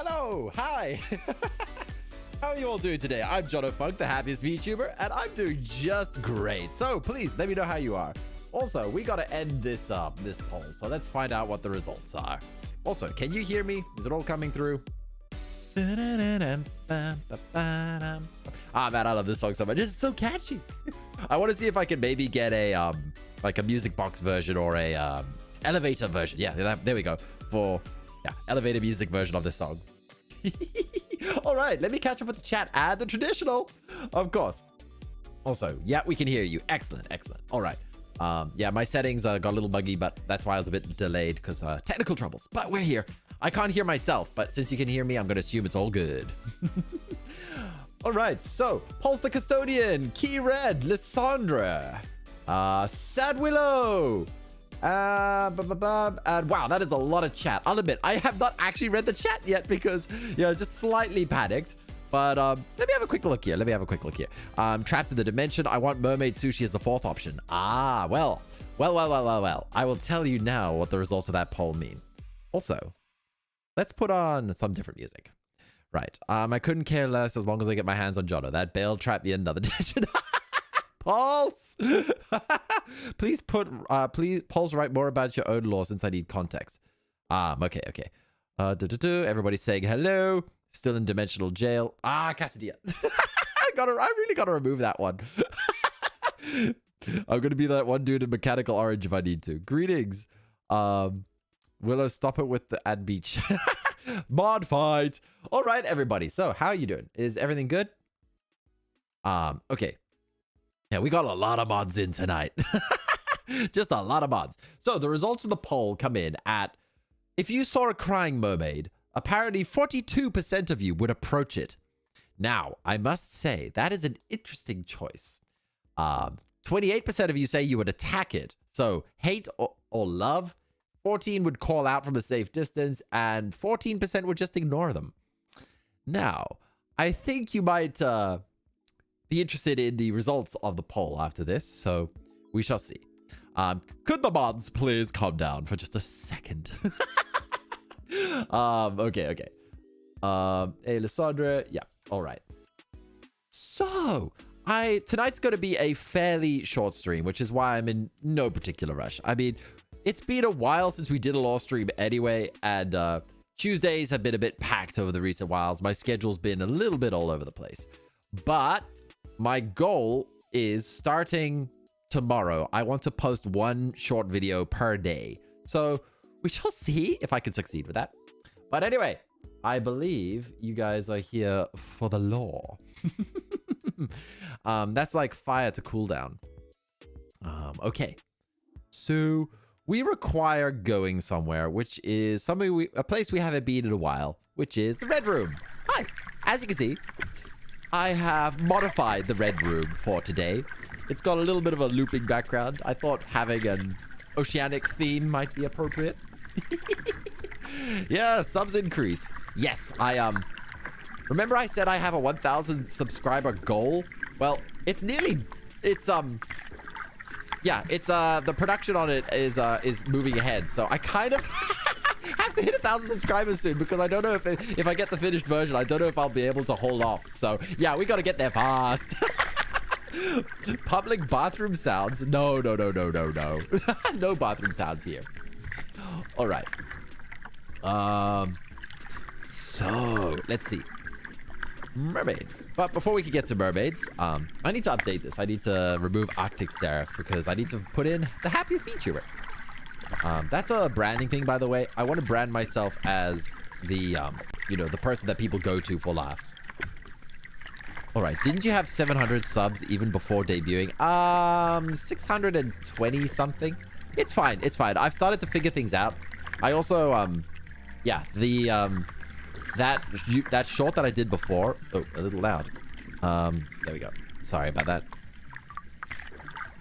Hello, hi. How are you all doing today? I'm Jono Funk, the happiest VTuber, and I'm doing just great. So please let me know how you are. Also, we gotta end this poll, so let's find out what the results are. Also, can you hear me? Is it all coming through? Ah, man, I love this song so much. It's so catchy. I want to see if I can maybe get a like a music box version or a elevator version. Yeah, there we go. For elevator music version of this song. All right, let me catch up with the chat. Add the traditional, of course. Also, yeah, we can hear you. Excellent, excellent. All right. Yeah, my settings got a little buggy, but that's why I was a bit delayed because technical troubles. But we're here. I can't hear myself, but since you can hear me, I'm going to assume it's all good. All right, so Pulse the Custodian, Key Red, Lysandra, Sad Willow, and wow, that is a lot of chat. I'll admit, I have not actually read the chat yet because, just slightly panicked. But let me have a quick look here. Trapped in the dimension. I want mermaid sushi as the fourth option. Ah, well. I will tell you now what the results of that poll mean. Also, let's put on some different music. Right. I couldn't care less as long as I get my hands on Jono. That bail trapped me in another dimension. Pulse! Please Pulse, write more about your own lore since I need context. Okay. Everybody's saying hello. Still in dimensional jail. Cassadia. I really gotta remove that one. I'm gonna be that one dude in mechanical orange if I need to. Greetings. Willow, stop it with the ad beach. Mod fight. All right, everybody. So, how are you doing? Is everything good? Okay. Yeah, we got a lot of mods in tonight. Just a lot of mods. So, the results of the poll come in at, if you saw a crying mermaid, apparently 42% of you would approach it. Now, I must say, that is an interesting choice. 28% of you say you would attack it. So, hate or love. 14 would call out from a safe distance, and 14% would just ignore them. Now, I think you might be interested in the results of the poll after this, so we shall see. Could the mods please calm down for just a second? Okay. Hey, Lysandra. Yeah, all right. So, tonight's going to be a fairly short stream, which is why I'm in no particular rush. I mean, it's been a while since we did a lore stream anyway, and Tuesdays have been a bit packed over the recent whiles. My schedule's been a little bit all over the place. But my goal is starting tomorrow. I want to post one short video per day. So we shall see if I can succeed with that. But anyway, I believe you guys are here for the lore. That's like fire to cool down. Okay. So we require going somewhere, which is a place we haven't been in a while, which is the Red Room. Hi. As you can see, I have modified the Red Room for today. It's got a little bit of a looping background. I thought having an oceanic theme might be appropriate. Yeah, subs increase. Yes, remember I said I have a 1,000 subscriber goal? Well, it's the production on it is moving ahead, so I kind of have to hit 1,000 subscribers soon because I don't know if I get the finished version, I don't know if I'll be able to hold off. So yeah, we gotta get there fast. Public bathroom sounds? No. No bathroom sounds here. All right. So let's see. Mermaids. But before we can get to mermaids, I need to update this. I need to remove Arctic Seraph because I need to put in the happiest VTuber. That's a branding thing, by the way. I want to brand myself as the, the person that people go to for laughs. All right. Didn't you have 700 subs even before debuting? 620 something. It's fine. I've started to figure things out. I also, that short that I did before. Oh, a little loud. There we go. Sorry about that.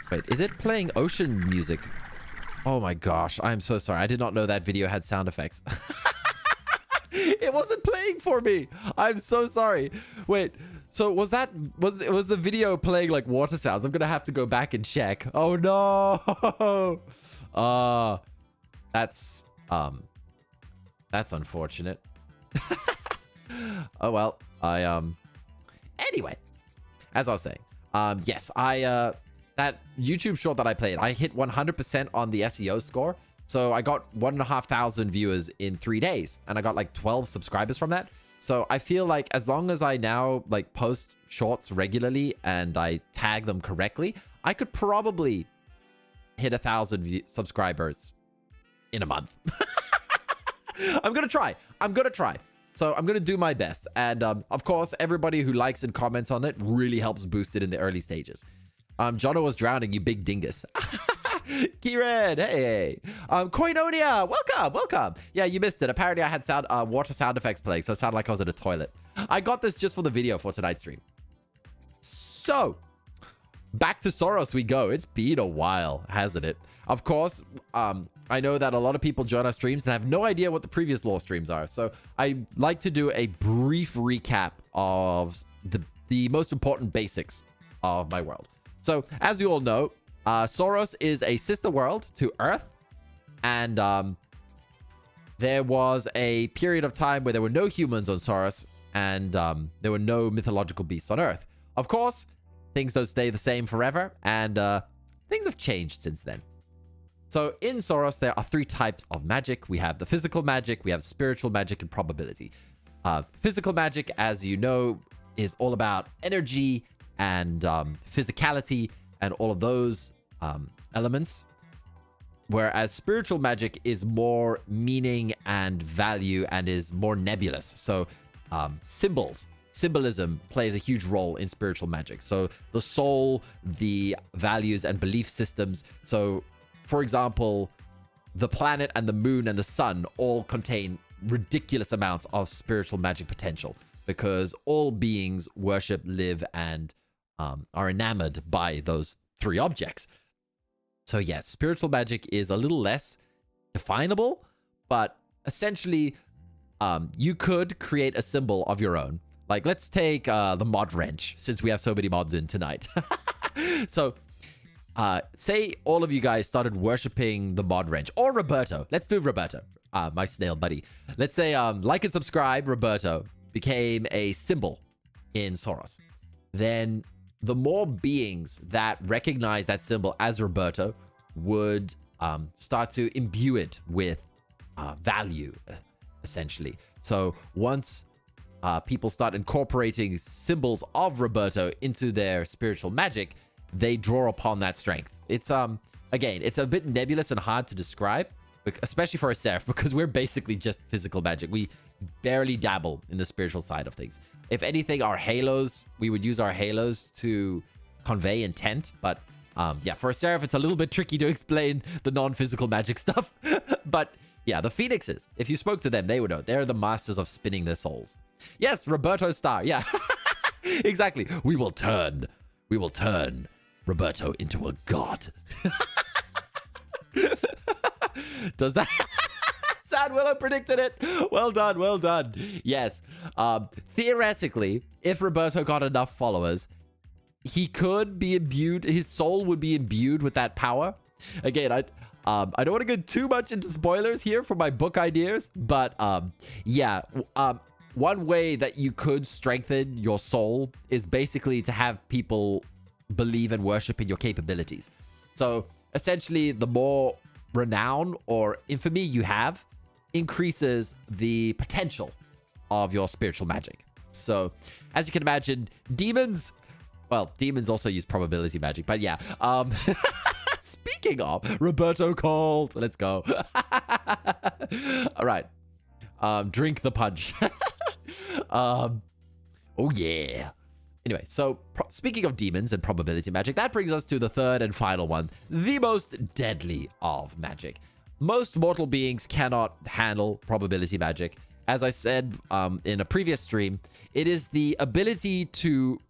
Wait, is it playing ocean music? Oh my gosh, I'm so sorry. I did not know that video had sound effects. It wasn't playing for me. I'm so sorry. Wait, so was the video playing like water sounds? I'm gonna have to go back and check. Oh no. That's unfortunate. Oh, well. Anyway, as I was saying, yes, that YouTube short that I played, I hit 100% on the SEO score. So I got 1,500 viewers in 3 days, and I got like 12 subscribers from that. So I feel like as long as I now like post shorts regularly and I tag them correctly, I could probably hit 1,000 subscribers in a month. I'm gonna try. So I'm gonna do my best. And of course, everybody who likes and comments on it really helps boost it in the early stages. Jono was drowning, you big dingus. Kieran, hey. Koinonia, welcome. Yeah, you missed it. Apparently I had water sound effects playing, so it sounded like I was in a toilet. I got this just for the video for tonight's stream. So, back to Sorors we go. It's been a while, hasn't it? Of course, I know that a lot of people join our streams and have no idea what the previous lore streams are. So I like to do a brief recap of the most important basics of my world. So as you all know, Sorors is a sister world to Earth. And there was a period of time where there were no humans on Sorors and there were no mythological beasts on Earth. Of course, things don't stay the same forever, and things have changed since then. So in Sorors, there are 3 types of magic. We have the physical magic, we have spiritual magic, and probability. Physical magic, as you know, is all about energy and physicality and all of those elements. Whereas spiritual magic is more meaning and value and is more nebulous. So symbolism plays a huge role in spiritual magic. So the soul, the values and belief systems. So for example, the planet and the moon and the sun all contain ridiculous amounts of spiritual magic potential because all beings worship, live, and are enamored by those 3 objects. So yes, spiritual magic is a little less definable, but essentially you could create a symbol of your own. Like let's take the mod wrench, since we have so many mods in tonight. So say all of you guys started worshipping the mod wrench or Roberto. Let's do Roberto, my snail buddy. Let's say like and subscribe Roberto became a symbol in Sorors. Then the more beings that recognize that symbol as Roberto would start to imbue it with value, essentially. So once people start incorporating symbols of Roberto into their spiritual magic, they draw upon that strength. It's again, it's a bit nebulous and hard to describe, especially for a Seraph, because we're basically just physical magic. We barely dabble in the spiritual side of things. If anything, our halos, we would use our halos to convey intent, but yeah, for a Seraph, it's a little bit tricky to explain the non-physical magic stuff. But yeah, the Phoenixes, if you spoke to them, they would know. They're the masters of spinning their souls. Yes, Roberto Star, yeah. Exactly. We will turn Roberto into a god. Does that... Sad Willow predicted it. Well done. Yes. Theoretically, if Roberto got enough followers, he could be imbued, his soul would be imbued with that power. Again, I don't want to get too much into spoilers here for my book ideas, but yeah, one way that you could strengthen your soul is basically to have people believe and worship in your capabilities. So essentially, the more renown or infamy you have increases the potential of your spiritual magic. So as you can imagine, demons also use probability magic, but yeah. Speaking of, Roberto called. Let's go. All right. Drink the punch. Oh yeah. Anyway, so speaking of demons and probability magic, that brings us to the 3rd and final one, the most deadly of magic. Most mortal beings cannot handle probability magic. As I said in a previous stream, it is the ability to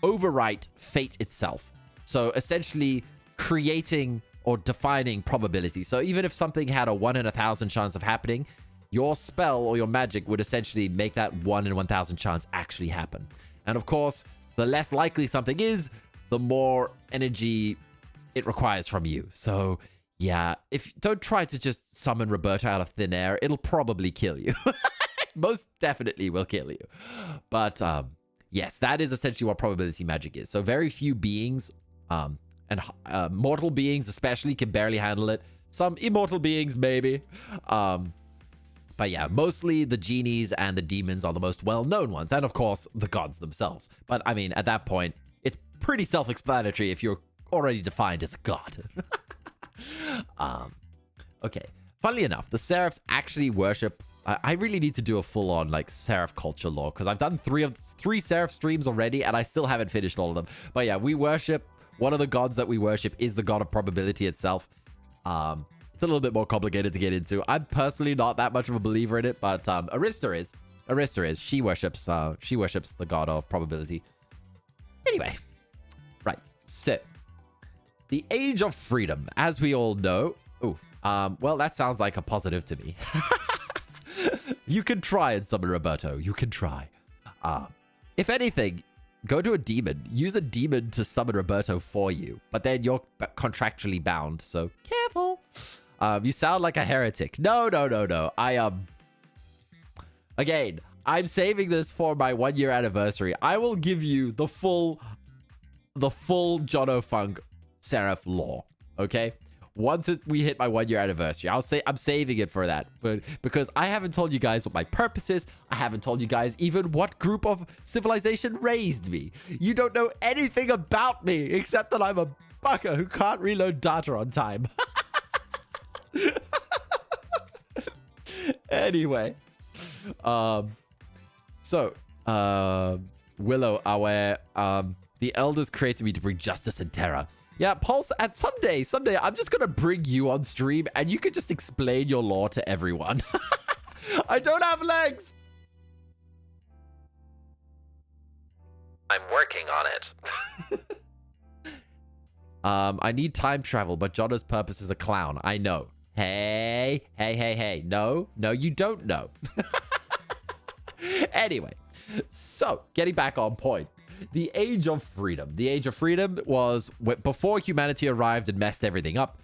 overwrite fate itself. So essentially creating or defining probability. So even if something had a 1 in 1,000 chance of happening, your spell or your magic would essentially make that 1 in 1,000 chance actually happen. And of course, the less likely something is, the more energy it requires from you. So yeah, don't try to just summon Roberto out of thin air. It'll probably kill you. most definitely will kill you. But yes, that is essentially what probability magic is. So very few beings, and mortal beings especially, can barely handle it. Some immortal beings maybe. But yeah, mostly the genies and the demons are the most well-known ones. And of course, the gods themselves. But I mean, at that point, it's pretty self-explanatory if you're already defined as a god. Okay. Funnily enough, the Seraphs actually worship... I really need to do a full-on, like, Seraph culture lore, because I've done three Seraph streams already, and I still haven't finished all of them. But yeah, we worship... One of the gods that we worship is the god of probability itself. It's a little bit more complicated to get into. I'm personally not that much of a believer in it, but Arista is. Arista is. She worships the god of probability. Anyway, right. So, the Age of Freedom, as we all know. Oh, well, that sounds like a positive to me. You can try and summon Roberto. You can try. If anything, go to a demon. Use a demon to summon Roberto for you, but then you're contractually bound. So careful. You sound like a heretic. No. Again, I'm saving this for my 1-year anniversary. I will give you the full Jono Funk Seraph lore. Okay? Once we hit my 1-year anniversary, I'm saving it for that. But because I haven't told you guys what my purpose is, I haven't told you guys even what group of civilization raised me. You don't know anything about me except that I'm a bucker who can't reload data on time. Anyway, Willow, the elders created me to bring justice and terror. Yeah, Pulse, and someday, I'm just gonna bring you on stream and you can just explain your lore to everyone. I don't have legs. I'm working on it. I need time travel, but Jono's purpose is a clown. I know. Hey. No, you don't know. Anyway, so getting back on point. The Age of Freedom. The Age of Freedom was before humanity arrived and messed everything up.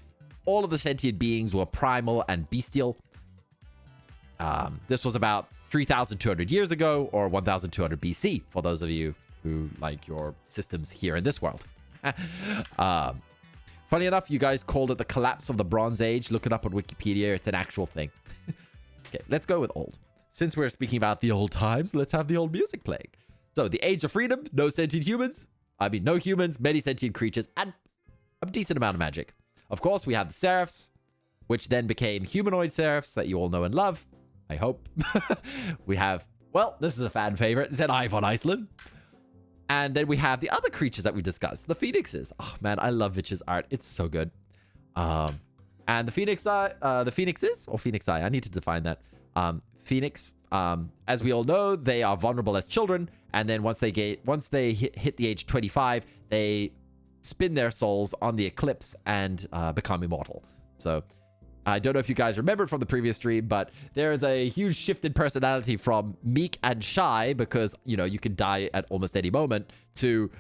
All of the sentient beings were primal and bestial. This was about 3,200 years ago, or 1,200 BC, for those of you who like your systems here in this world. Funny enough, you guys called it the collapse of the Bronze Age. Look it up on Wikipedia. It's an actual thing. Okay, let's go with old. Since we're speaking about the old times, let's have the old music playing. So, the Age of Freedom, no sentient humans. I mean, no humans, many sentient creatures, and a decent amount of magic. Of course, we had the Seraphs, which then became humanoid Seraphs that you all know and love. I hope. We have, well, this is a fan favorite, Zenive on Iceland. And then we have the other creatures that we discussed, the Phoenixes. Oh, man, I love Vitch's art. It's so good. And the Phoenixes, or Phoenix Eye, I need to define that. Phoenix, as we all know, they are vulnerable as children. And then once they hit the age 25, they spin their souls on the eclipse and become immortal. So I don't know if you guys remembered from the previous stream, but there is a huge shift in personality from meek and shy, because, you know, you can die at almost any moment, to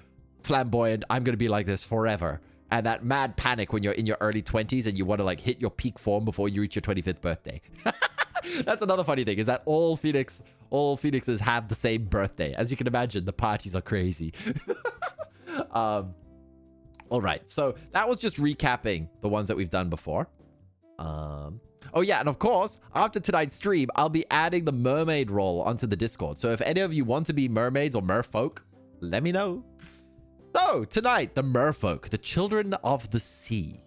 flamboyant, I'm going to be like this forever. And that mad panic when you're in your early 20s and you want to, like, hit your peak form before you reach your 25th birthday. That's another funny thing, is that all Phoenixes have the same birthday. As you can imagine, the parties are crazy. All right, so that was just recapping the ones that we've done before. Oh yeah, and of course, after tonight's stream, I'll be adding the mermaid role onto the Discord. So if any of you want to be mermaids or merfolk, let me know. So tonight, the merfolk, the children of the sea.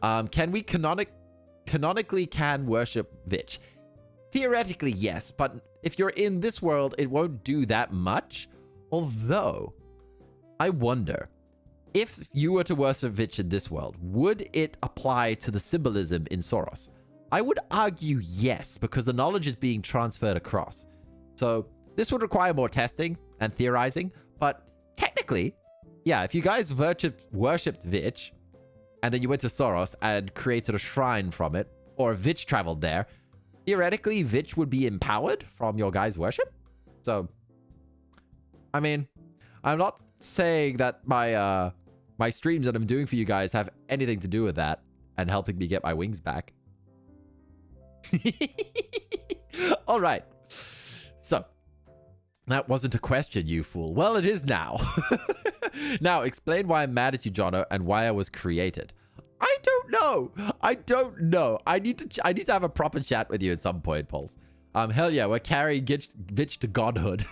Can we canonically worship Vich? Theoretically, yes, but if you're in this world, it won't do that much. Although, I wonder, if you were to worship Vich in this world, would it apply to the symbolism in Sorors? I would argue yes, because the knowledge is being transferred across. So this would require more testing and theorizing, but technically, yeah, if you guys worshipped Vich, and then you went to Sorors and created a shrine from it, or Vich traveled there, theoretically, Vich would be empowered from your guys' worship. So, I mean, I'm not saying that my streams that I'm doing for you guys have anything to do with that and helping me get my wings back. All right. So, that wasn't a question, you fool. Well, it is now. Now, explain why I'm mad at you, Jono, and why I was created. I don't know. I don't know. I need to have a proper chat with you at some point, Pulse. Hell yeah, we're carrying Vitch to godhood.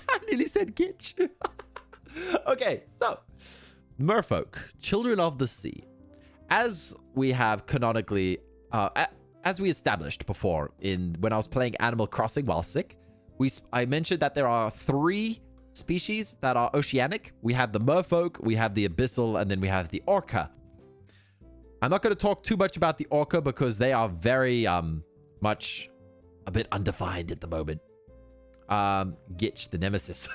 I nearly said Gitch. Okay, so Merfolk, Children of the Sea. As we have canonically, as we established before when I was playing Animal Crossing while sick, I mentioned that there are 3 species that are oceanic. We have the Merfolk, we have the Abyssal, and then we have the Orca. I'm not going to talk too much about the Orca because they are very much a bit undefined at the moment. Gitch, the nemesis.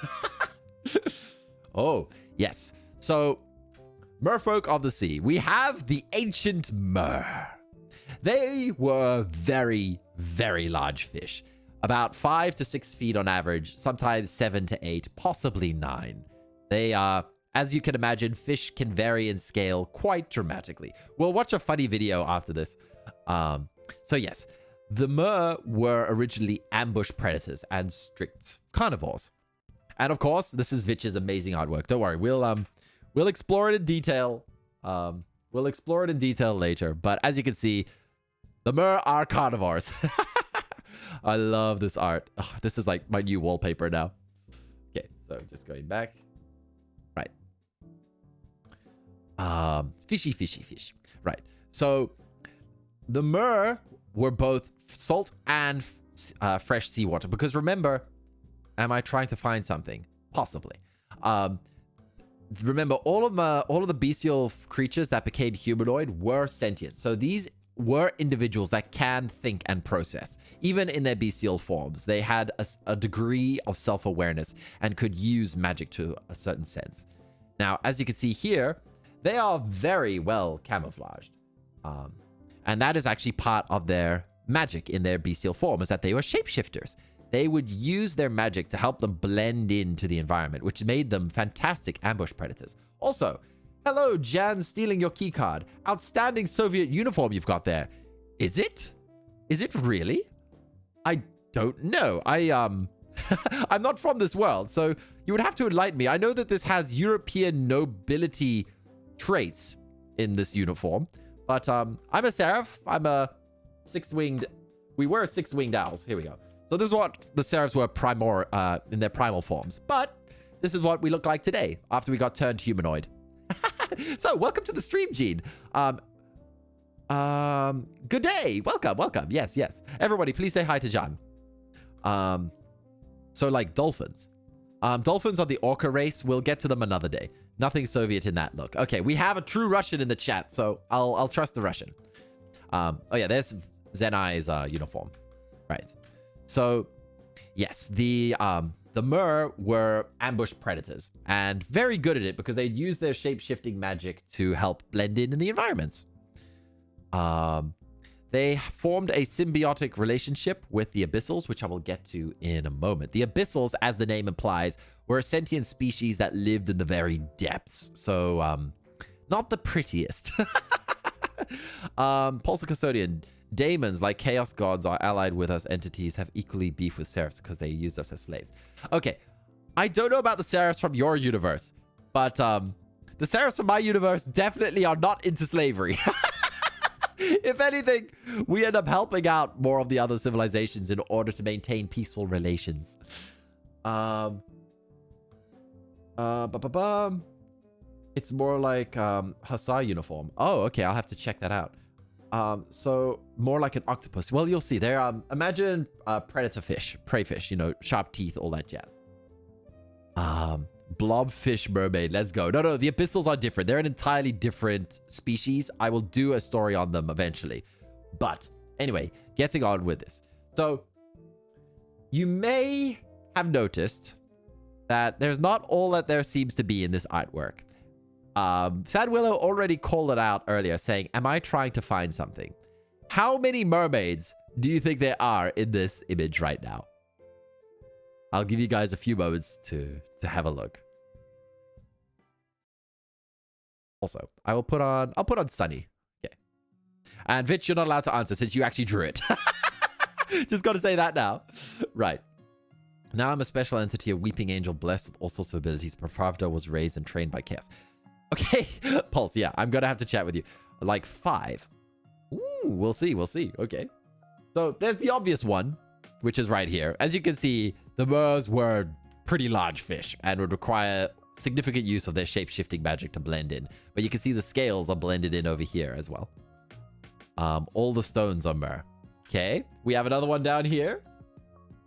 Oh, yes. So, Merfolk of the Sea. We have the ancient Mer. They were very, very large fish. About 5 to 6 feet on average, sometimes 7 to 8, possibly 9. They are, as you can imagine, fish can vary in scale quite dramatically. We'll watch a funny video after this. So yes, the Mer were originally ambush predators and strict carnivores. And of course, this is Vitch's amazing artwork. Don't worry, we'll explore it in detail. We'll explore it in detail later. But as you can see, the Mer are carnivores. I love this art. Oh, this is like my new wallpaper now. Okay, so just going back. Right. Fishy, fishy, fish. Right. So the Mer were both salt and fresh seawater. Because remember, am I trying to find something? Possibly. Remember, all of the bestial creatures that became humanoid were sentient. So these were individuals that can think and process. Even in their bestial forms, they had a degree of self-awareness and could use magic to a certain sense. Now, as you can see here, they are very well camouflaged. And that is actually part of their magic in their bestial form, is that they were shapeshifters. They would use their magic to help them blend into the environment, which made them fantastic ambush predators. Also, hello, Jan, stealing your keycard. Outstanding Soviet uniform you've got there. Is it? Is it really? I don't know. I'm not from this world, so you would have to enlighten me. I know that this has European nobility traits in this uniform, but I'm a Seraph. I'm a six-winged... We were six-winged owls. Here we go. So this is what the Seraphs were in their primal forms. But this is what we look like today, after we got turned humanoid. So, welcome to the stream, Gene. Good day. Welcome. Yes. Everybody, please say hi to John. So, like dolphins. Dolphins are the Orca race. We'll get to them another day. Nothing Soviet in that look. Okay, we have a true Russian in the chat, so I'll trust the Russian. Oh yeah, there's Zenai's uniform. Right. So, yes, the Mer were ambush predators and very good at it because they'd use their shape-shifting magic to help blend in the environments. They formed a symbiotic relationship with the Abyssals, which I will get to in a moment. The Abyssals, as the name implies, were a sentient species that lived in the very depths. So, not the prettiest. Pulsar Custodian. Daemons, like chaos gods, are allied with us. Entities have equally beef with Seraphs because they used us as slaves. Okay, I don't know about the Seraphs from your universe, but the Seraphs from my universe definitely are not into slavery. If anything, we end up helping out more of the other civilizations in order to maintain peaceful relations. It's more like Hussar uniform. Oh, okay, I'll have to check that out. So more like an octopus. Well, you'll see. They're imagine predator fish, prey fish, you know, sharp teeth, all that jazz. Blobfish mermaid. Let's go. No, the Abyssals are different. They're an entirely different species. I will do a story on them eventually. But anyway, getting on with this. So you may have noticed that there's not all that there seems to be in this artwork. Sad Willow already called it out earlier, saying, am I trying to find something? How many mermaids do you think there are in this image right now? I'll give you guys a few moments to have a look. Also, I'll put on Sunny. Okay. And Vitch, you're not allowed to answer since you actually drew it. Just got to say that now. Right. Now I'm a special entity, a weeping angel blessed with all sorts of abilities. Pravda was raised and trained by chaos. Okay, Pulse, yeah, I'm going to have to chat with you. Like 5. Ooh, we'll see, we'll see. Okay. So there's the obvious one, which is right here. As you can see, the Mers were pretty large fish and would require significant use of their shape-shifting magic to blend in. But you can see the scales are blended in over here as well. All the stones are Mer. Okay, we have another one down here.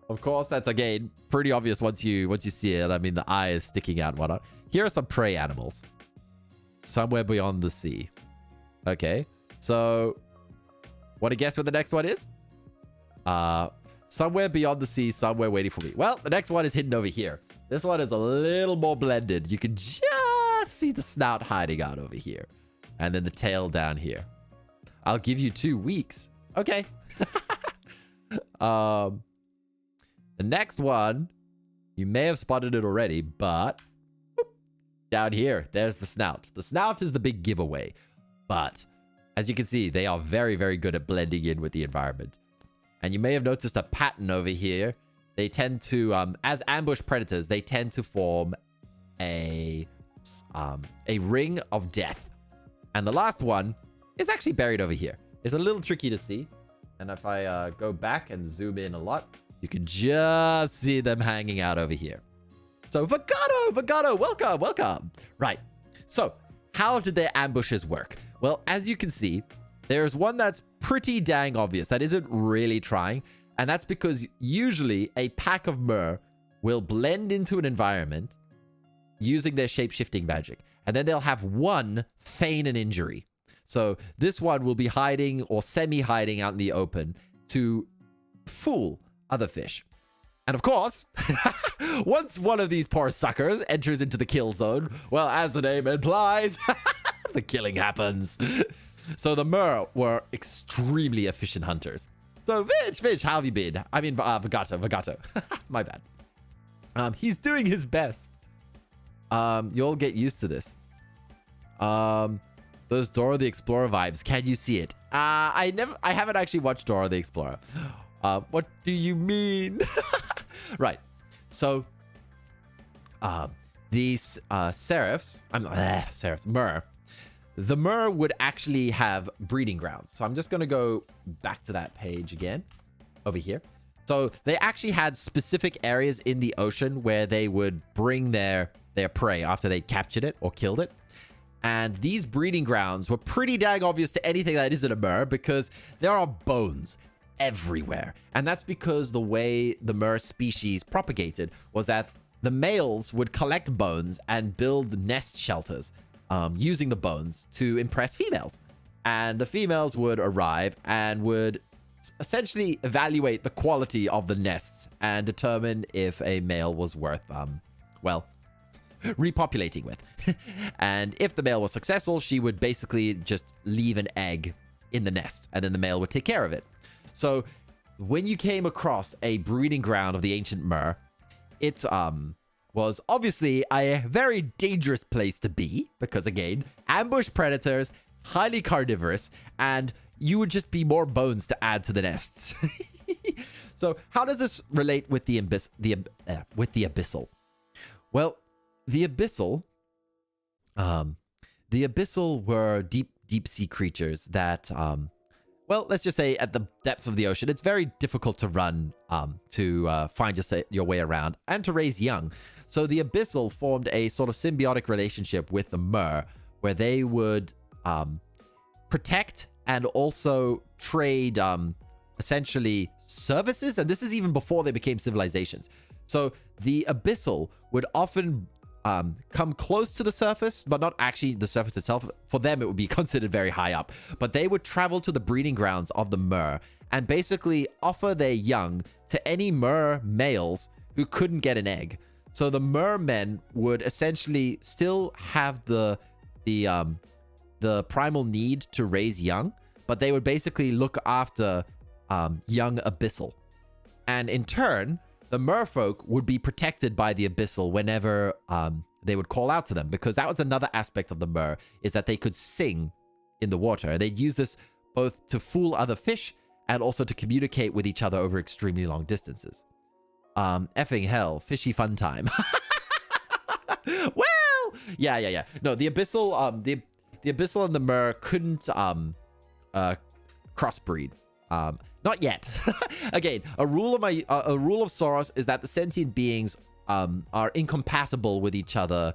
Of course, that's, again, pretty obvious once you see it. I mean, the eye is sticking out and whatnot. Here are some prey animals. Somewhere beyond the sea. Okay, so want to guess what the next one is? Somewhere beyond the sea, somewhere waiting for me. Well, the next one is hidden over here. This one is a little more blended. You can just see the snout hiding out over here. And then the tail down here. I'll give you 2 weeks. Okay. The next one, you may have spotted it already, but down here, there's the snout. The snout is the big giveaway. But as you can see, they are very, very good at blending in with the environment. And you may have noticed a pattern over here. They tend to, as ambush predators, they tend to form a ring of death. And the last one is actually buried over here. It's a little tricky to see. And if I go back and zoom in a lot, you can just see them hanging out over here. So Vagato, welcome, welcome. Right. So how did their ambushes work? Well, as you can see, there's one that's pretty dang obvious. That isn't really trying. And that's because usually a pack of Mer will blend into an environment using their shape-shifting magic. And then they'll have one feign an injury. So this one will be hiding or semi-hiding out in the open to fool other fish. And of course, once one of these poor suckers enters into the kill zone, well, as the name implies, the killing happens. So the Mer were extremely efficient hunters. So Fish, how have you been? I mean, Vagato. My bad. He's doing his best. You'll get used to this. Those Dora the Explorer vibes. Can you see it? I haven't actually watched Dora the Explorer. What do you mean? Right. So, these Seraphs, Mer. The Mer would actually have breeding grounds. So I'm just going to go back to that page again over here. So they actually had specific areas in the ocean where they would bring their prey after they captured it or killed it. And these breeding grounds were pretty dang obvious to anything that isn't a Mer because there are bones everywhere. And that's because the way the Mer species propagated was that the males would collect bones and build nest shelters using the bones to impress females. And the females would arrive and would essentially evaluate the quality of the nests and determine if a male was worth, repopulating with. And if the male was successful, she would basically just leave an egg in the nest and then the male would take care of it. So when you came across a breeding ground of the ancient Mer, it was obviously a very dangerous place to be because, again, ambush predators, highly carnivorous, and you would just be more bones to add to the nests. So how does this relate with the abyssal? Well, the abyssal were deep sea creatures that well, let's just say at the depths of the ocean, it's very difficult to run to find your way around and to raise young. So the abyssal formed a sort of symbiotic relationship with the Mer where they would protect and also trade essentially services. And this is even before they became civilizations. So the abyssal would often come close to the surface, but not actually the surface itself. For them, it would be considered very high up. But they would travel to the breeding grounds of the Mer and basically offer their young to any Mer males who couldn't get an egg. So the mermen would essentially still have the primal need to raise young, but they would basically look after young abyssal. And in turn, the merfolk would be protected by the abyssal whenever they would call out to them, because that was another aspect of the Mer, is that they could sing in the water. They'd use this both to fool other fish and also to communicate with each other over extremely long distances. Effing hell, fishy fun time. Well, yeah. No, the abyssal, the abyssal and the mer couldn't crossbreed. Not yet. Again, a rule of Sorors is that the sentient beings are incompatible with each other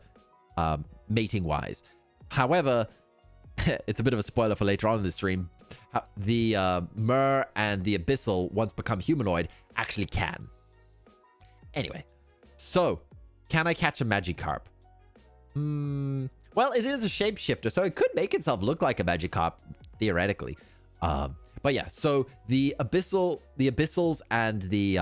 mating wise. However, it's a bit of a spoiler for later on in the stream. The mer and the abyssal, once become humanoid, actually can. Anyway, so can I catch a Magikarp? Well, it is a shapeshifter, so it could make itself look like a Magikarp theoretically. But yeah, so the abyssals and the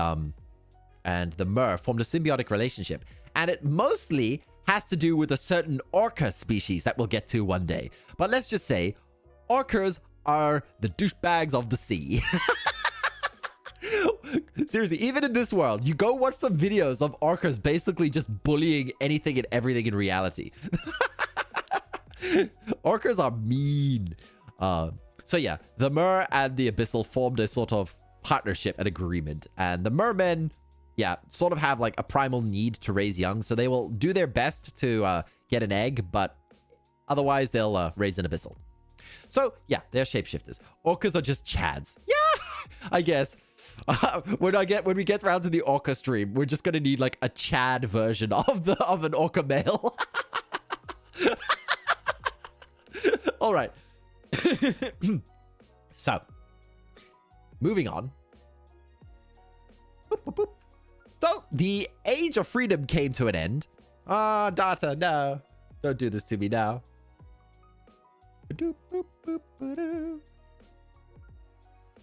mer formed a symbiotic relationship, and it mostly has to do with a certain orca species that we'll get to one day. But let's just say, orcas are the douchebags of the sea. Seriously, even in this world, you go watch some videos of orcas basically just bullying anything and everything in reality. Orcas are mean. So yeah, the mer and the abyssal formed a sort of partnership and agreement. And the mermen, yeah, sort of have like a primal need to raise young. So they will do their best to get an egg, but otherwise they'll raise an abyssal. So yeah, they're shapeshifters. Orcas are just chads. Yeah, I guess. When we get around to the orca stream, we're just gonna need like a chad version of an orca male. All right. So, moving on. Boop, boop, boop. So, the Age of Freedom came to an end. Ah, Data, no. Don't do this to me now.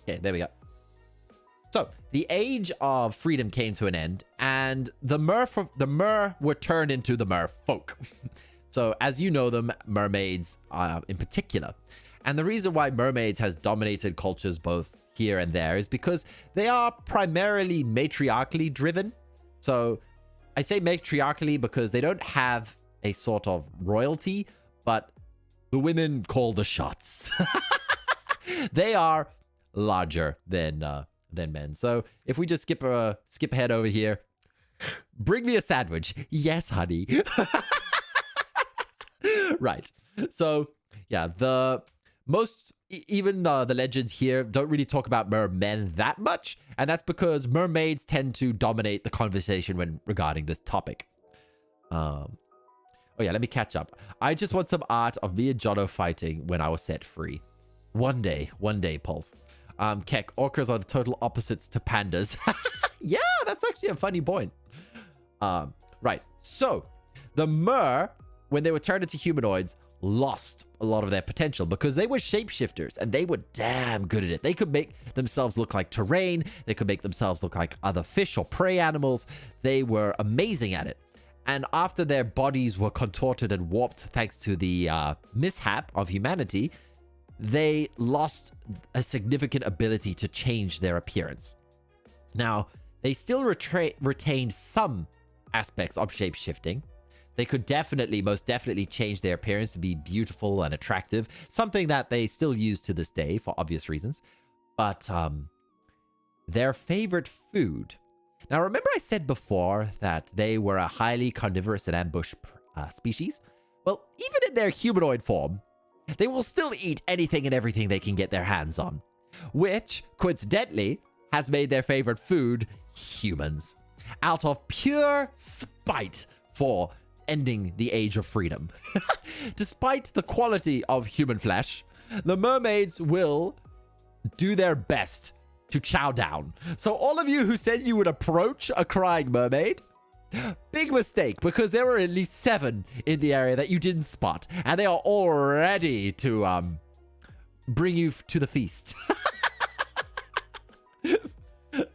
Okay, there we go. So, the Age of Freedom came to an end, and the mer were turned into the merfolk. So, as you know them, mermaids in particular. And the reason why mermaids has dominated cultures both here and there is because they are primarily matriarchally driven. So, I say matriarchally because they don't have a sort of royalty, but the women call the shots. They are larger than men. So if we just skip ahead over here, bring me a sandwich. Yes, honey. Right. So yeah, even the legends here don't really talk about mermen that much, and that's because mermaids tend to dominate the conversation when regarding this topic. Oh yeah, let me catch up. I just want some art of me and Jono fighting when I was set free. One day, Pulse. Keck, orcas are the total opposites to pandas. Yeah, that's actually a funny point. Right, so the mer, when they were turned into humanoids, lost a lot of their potential because they were shapeshifters and they were damn good at it. They could make themselves look like terrain. They could make themselves look like other fish or prey animals. They were amazing at it. And after their bodies were contorted and warped thanks to the mishap of humanity, they lost a significant ability to change their appearance. Now, they still retained some aspects of shapeshifting. They could most definitely change their appearance to be beautiful and attractive, something that they still use to this day for obvious reasons. But their favorite food... Now, remember I said before that they were a highly carnivorous and ambush species? Well, even in their humanoid form, they will still eat anything and everything they can get their hands on, which, coincidentally, has made their favorite food humans, out of pure spite for ending the Age of Freedom. Despite the quality of human flesh, the mermaids will do their best to chow down. So all of you who said you would approach a crying mermaid, big mistake, because there were at least 7 in the area that you didn't spot, and they are all ready to bring you to the feast.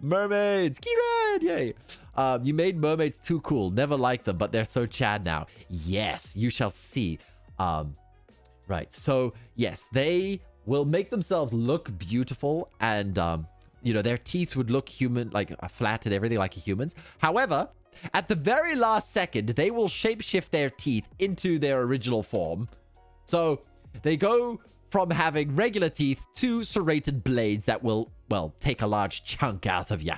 Mermaids, Keyred, yay. You made mermaids too cool. Never liked them, but they're so chad now. Yes, you shall see. Right, so yes, they will make themselves look beautiful, and you know, their teeth would look human, like flat and everything like humans. However, at the very last second, they will shapeshift their teeth into their original form. So they go from having regular teeth to serrated blades that will, well, take a large chunk out of ya.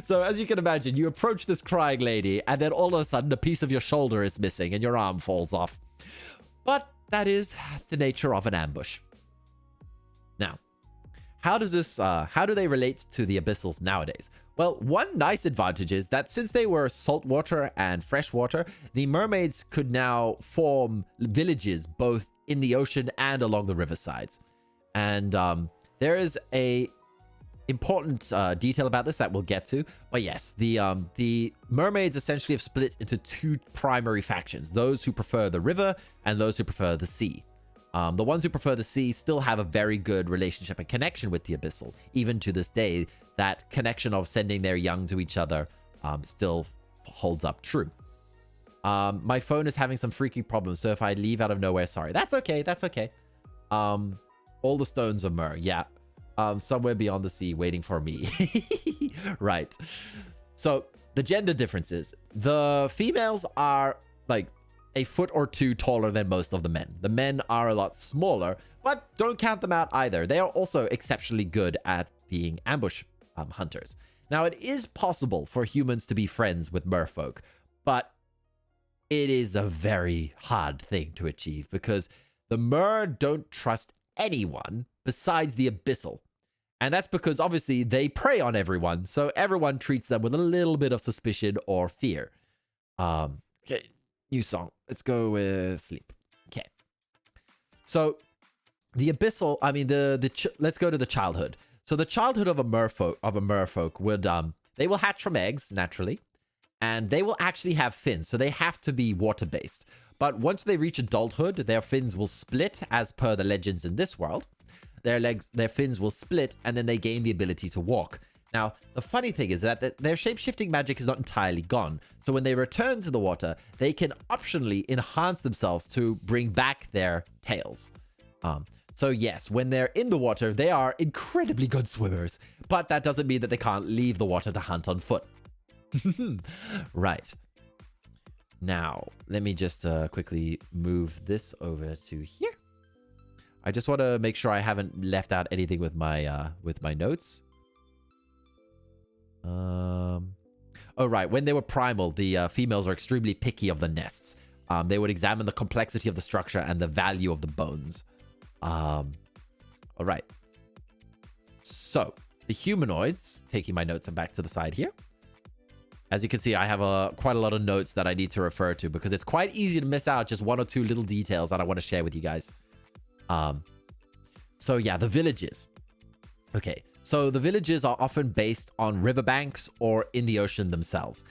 So as you can imagine, you approach this crying lady, and then all of a sudden a piece of your shoulder is missing and your arm falls off. But that is the nature of an ambush. Now, how do they relate to the abyssals nowadays? Well, one nice advantage is that since they were saltwater and freshwater, the mermaids could now form villages both in the ocean and along the riversides. And there is a important detail about this that we'll get to. But yes, the mermaids essentially have split into two primary factions: those who prefer the river and those who prefer the sea. The ones who prefer the sea still have a very good relationship and connection with the abyssal. Even to this day, that connection of sending their young to each other still holds up true. My phone is having some freaky problems, so if I leave out of nowhere, sorry. That's okay, that's okay. All the stones are Mer, yeah. Somewhere beyond the sea waiting for me. Right. So the gender differences. The females are like a foot or two taller than most of the men. The men are a lot smaller, but don't count them out either. They are also exceptionally good at being ambush hunters. Now, it is possible for humans to be friends with merfolk, but it is a very hard thing to achieve because the mer don't trust anyone besides the abyssal. And that's because obviously they prey on everyone, so everyone treats them with a little bit of suspicion or fear. Okay, new song. Let's go with Sleep. Okay. So the abyssal, I mean let's go to the childhood. So the childhood of a merfolk would they will hatch from eggs naturally, and they will actually have fins, so they have to be water-based. But once they reach adulthood, their fins will split as per the legends in this world. Their fins will split, and then they gain the ability to walk. Now, the funny thing is that their shape-shifting magic is not entirely gone. So when they return to the water, they can optionally enhance themselves to bring back their tails. So yes, when they're in the water, they are incredibly good swimmers. But that doesn't mean that they can't leave the water to hunt on foot. Right. Now, let me just quickly move this over to here. I just want to make sure I haven't left out anything with my notes. Oh, right. When they were primal, the females are extremely picky of the nests. They would examine the complexity of the structure and the value of the bones. All right. So, the humanoids, taking my notes and back to the side here. As you can see, I have quite a lot of notes that I need to refer to because it's quite easy to miss out just one or two little details that I want to share with you guys. So yeah, the villages. Okay, so the villages are often based on riverbanks or in the ocean themselves.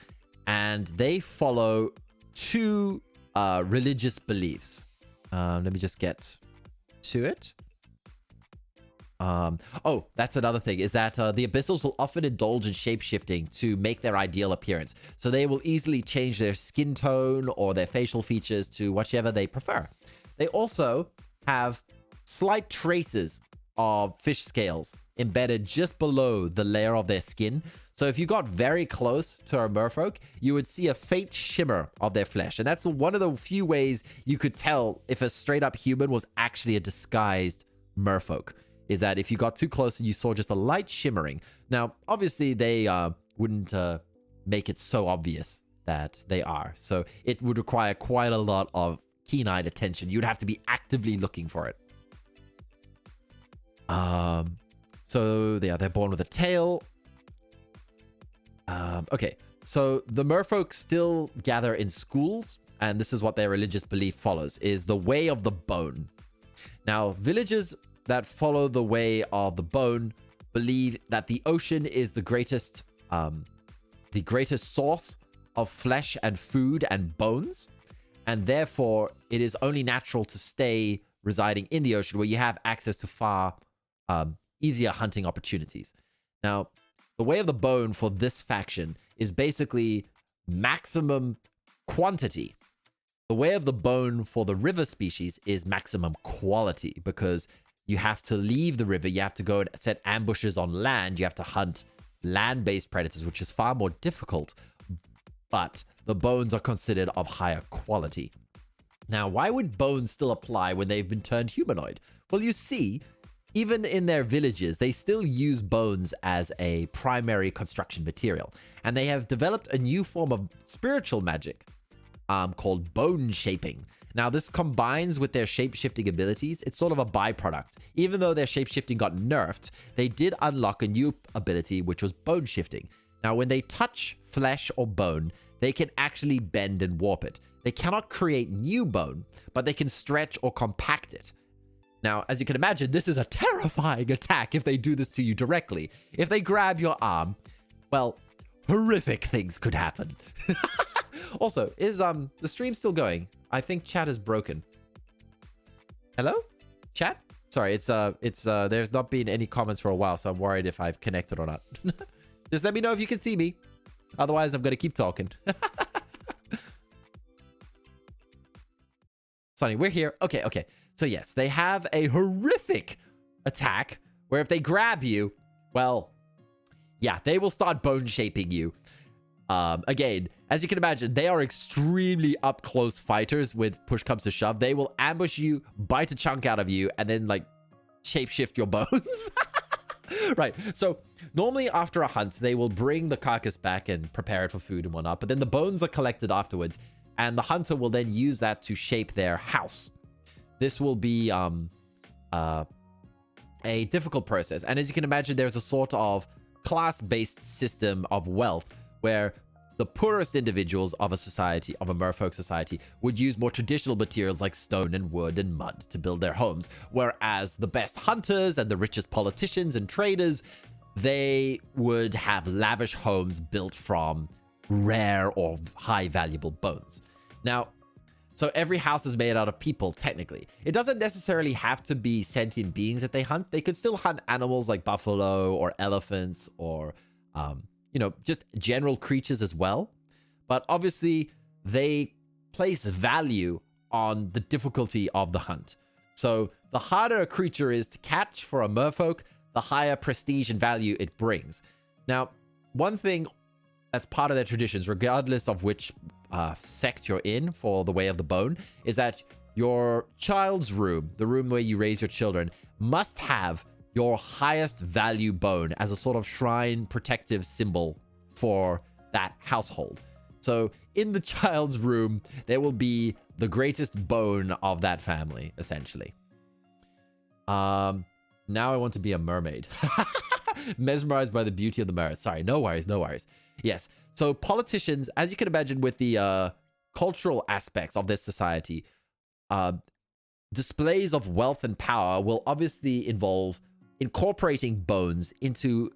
And they follow two religious beliefs. Let me just get to it. Oh, that's another thing, is that the abyssals will often indulge in shape-shifting to make their ideal appearance. So they will easily change their skin tone or their facial features to whichever they prefer. They also have slight traces of fish scales embedded just below the layer of their skin. So if you got very close to a merfolk, you would see a faint shimmer of their flesh. And that's one of the few ways you could tell if a straight-up human was actually a disguised merfolk. Is that if you got too close and you saw just a light shimmering. Now, obviously, they wouldn't make it so obvious that they are. So it would require quite a lot of keen-eyed attention. You'd have to be actively looking for it. So they're born with a tail. Okay, so the merfolk still gather in schools, and this is what their religious belief follows, is the way of the bone. Now, villages that follow the way of the bone believe that the ocean is the greatest source of flesh and food and bones, and therefore it is only natural to stay residing in the ocean where you have access to far easier hunting opportunities. Now, the way of the bone for this faction is basically maximum quantity. The way of the bone for the river species is maximum quality, because you have to leave the river, you have to go and set ambushes on land, you have to hunt land-based predators, which is far more difficult, but the bones are considered of higher quality. Now, why would bones still apply when they've been turned humanoid? Well, you see, even in their villages, they still use bones as a primary construction material. And they have developed a new form of spiritual magic called bone shaping. Now, this combines with their shape-shifting abilities. It's sort of a byproduct. Even though their shape-shifting got nerfed, they did unlock a new ability, which was bone shifting. Now, when they touch flesh or bone, they can actually bend and warp it. They cannot create new bone, but they can stretch or compact it. Now, as you can imagine, this is a terrifying attack if they do this to you directly. If they grab your arm, well, horrific things could happen. Also, is the stream still going? I think chat is broken. Hello? Chat? Sorry, it's there's not been any comments for a while, so I'm worried if I've connected or not. Just let me know if you can see me. Otherwise, I'm going to keep talking. Sonny, we're here. Okay, okay. So yes, they have a horrific attack where if they grab you, well, yeah, they will start bone shaping you. Again, as you can imagine, they are extremely up close fighters with push comes to shove. They will ambush you, bite a chunk out of you, and then like shapeshift your bones. Right. So normally after a hunt, they will bring the carcass back and prepare it for food and whatnot. But then the bones are collected afterwards, and the hunter will then use that to shape their house. This will be a difficult process. And as you can imagine, there's a sort of class-based system of wealth where the poorest individuals of a society, of a merfolk society, would use more traditional materials like stone and wood and mud to build their homes. Whereas the best hunters and the richest politicians and traders, they would have lavish homes built from rare or high valuable bones. Now, so every house is made out of people, technically. It doesn't necessarily have to be sentient beings that they hunt. They could still hunt animals like buffalo or elephants or, you know, just general creatures as well. But obviously, they place value on the difficulty of the hunt. So the harder a creature is to catch for a merfolk, the higher prestige and value it brings. Now, one thing that's part of their traditions, regardless of which sect you're in for the Way of the Bone, is that your child's room, the room where you raise your children, must have your highest value bone as a sort of shrine protective symbol for that household. So in the child's room, there will be the greatest bone of that family, essentially. Now I want to be a mermaid. Mesmerized by the beauty of the mirror. Sorry, no worries, no worries. Yes, so politicians, as you can imagine with the cultural aspects of this society, displays of wealth and power will obviously involve incorporating bones into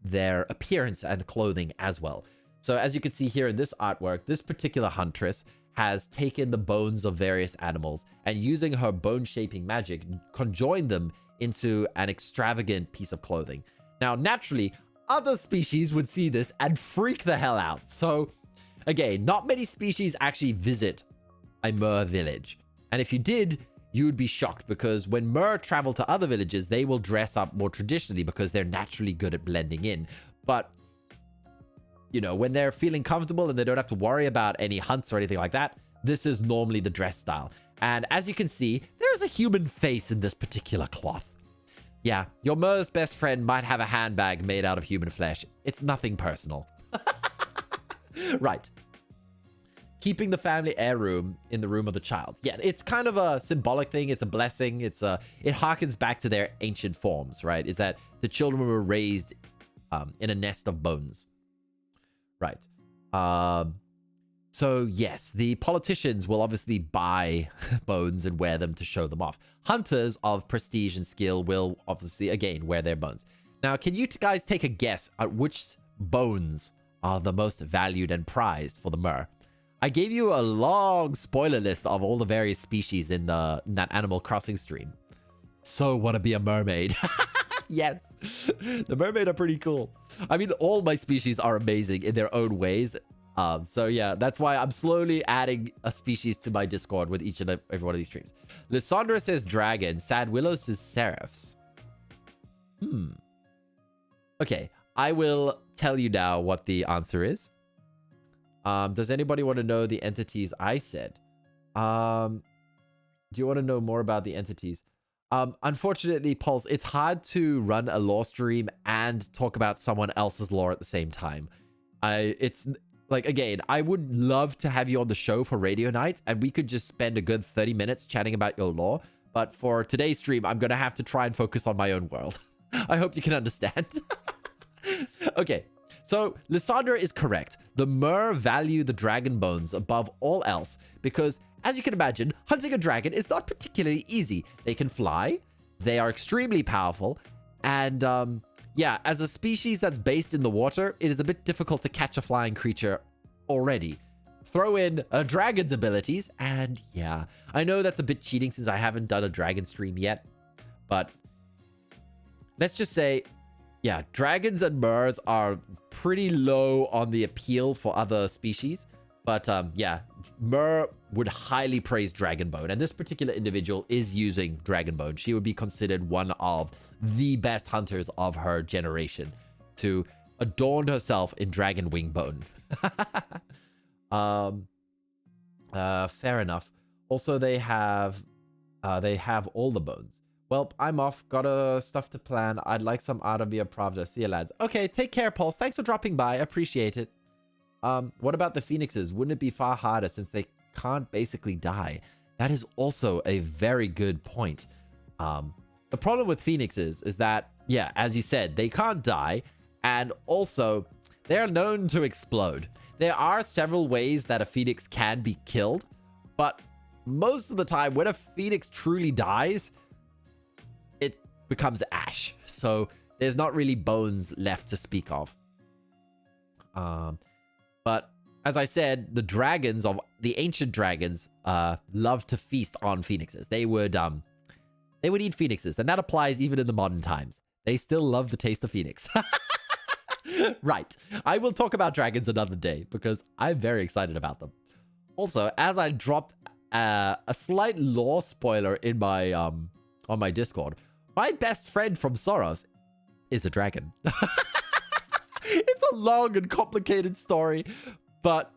their appearance and clothing as well. So as you can see here in this artwork, this particular huntress has taken the bones of various animals and using her bone shaping magic, conjoined them into an extravagant piece of clothing. Now, naturally, other species would see this and freak the hell out. So again, not many species actually visit a mer village. And if you did, you would be shocked because when mer travel to other villages, they will dress up more traditionally because they're naturally good at blending in. But, you know, when they're feeling comfortable and they don't have to worry about any hunts or anything like that, this is normally the dress style. And as you can see, there's a human face in this particular cloth. Yeah, your mer's best friend might have a handbag made out of human flesh. It's nothing personal. Right. Keeping the family heirloom in the room of the child. Yeah, it's kind of a symbolic thing. It's a blessing. It harkens back to their ancient forms, right? Is that the children were raised in a nest of bones. Right. So yes, the politicians will obviously buy bones and wear them to show them off. Hunters of prestige and skill will obviously, again, wear their bones. Now, can you guys take a guess at which bones are the most valued and prized for the mer? I gave you a long spoiler list of all the various species in that Animal Crossing stream. So want to be a mermaid. Yes. The mermaid are pretty cool. I mean, all my species are amazing in their own ways. So yeah, that's why I'm slowly adding a species to my Discord with each and every one of these streams. Lysandra says dragon. Sad Willow says seraphs. Okay, I will tell you now what the answer is. Does anybody want to know the entities I said? Do you want to know more about the entities? Unfortunately, Pulse, it's hard to run a lore stream and talk about someone else's lore at the same time. It's like, again, I would love to have you on the show for radio night, and we could just spend a good 30 minutes chatting about your lore. But for today's stream, I'm going to have to try and focus on my own world. I hope you can understand. Okay, so Lysandra is correct. The Mer value the dragon bones above all else because, as you can imagine, hunting a dragon is not particularly easy. They can fly, they are extremely powerful, and yeah, as a species that's based in the water, it is a bit difficult to catch a flying creature already. Throw in a dragon's abilities, and yeah, I know that's a bit cheating since I haven't done a dragon stream yet, but let's just say, yeah, dragons and Mers are pretty low on the appeal for other species. But yeah, Mer would highly praise Dragonbone. And this particular individual is using Dragonbone. She would be considered one of the best hunters of her generation to adorn herself in Dragon Wing Bone. Fair enough. Also, they have all the bones. Well, I'm off. Got stuff to plan. I'd like some Arabia Pravda. See you, lads. Okay, take care, Pulse. Thanks for dropping by. Appreciate it. What about the phoenixes? Wouldn't it be far harder since they can't basically die? That is also a very good point. The problem with phoenixes is that, yeah, as you said, they can't die. And also, they're known to explode. There are several ways that a phoenix can be killed. But most of the time, when a phoenix truly dies, becomes ash, so there's not really bones left to speak of. But as I said, the dragons of the ancient dragons love to feast on phoenixes. They would eat phoenixes, and that applies even in the modern times. They still love the taste of phoenix. Right, I will talk about dragons another day because I'm very excited about them. Also, as I dropped a slight lore spoiler in my on my Discord, my best friend from Sorors is a dragon. It's a long and complicated story, but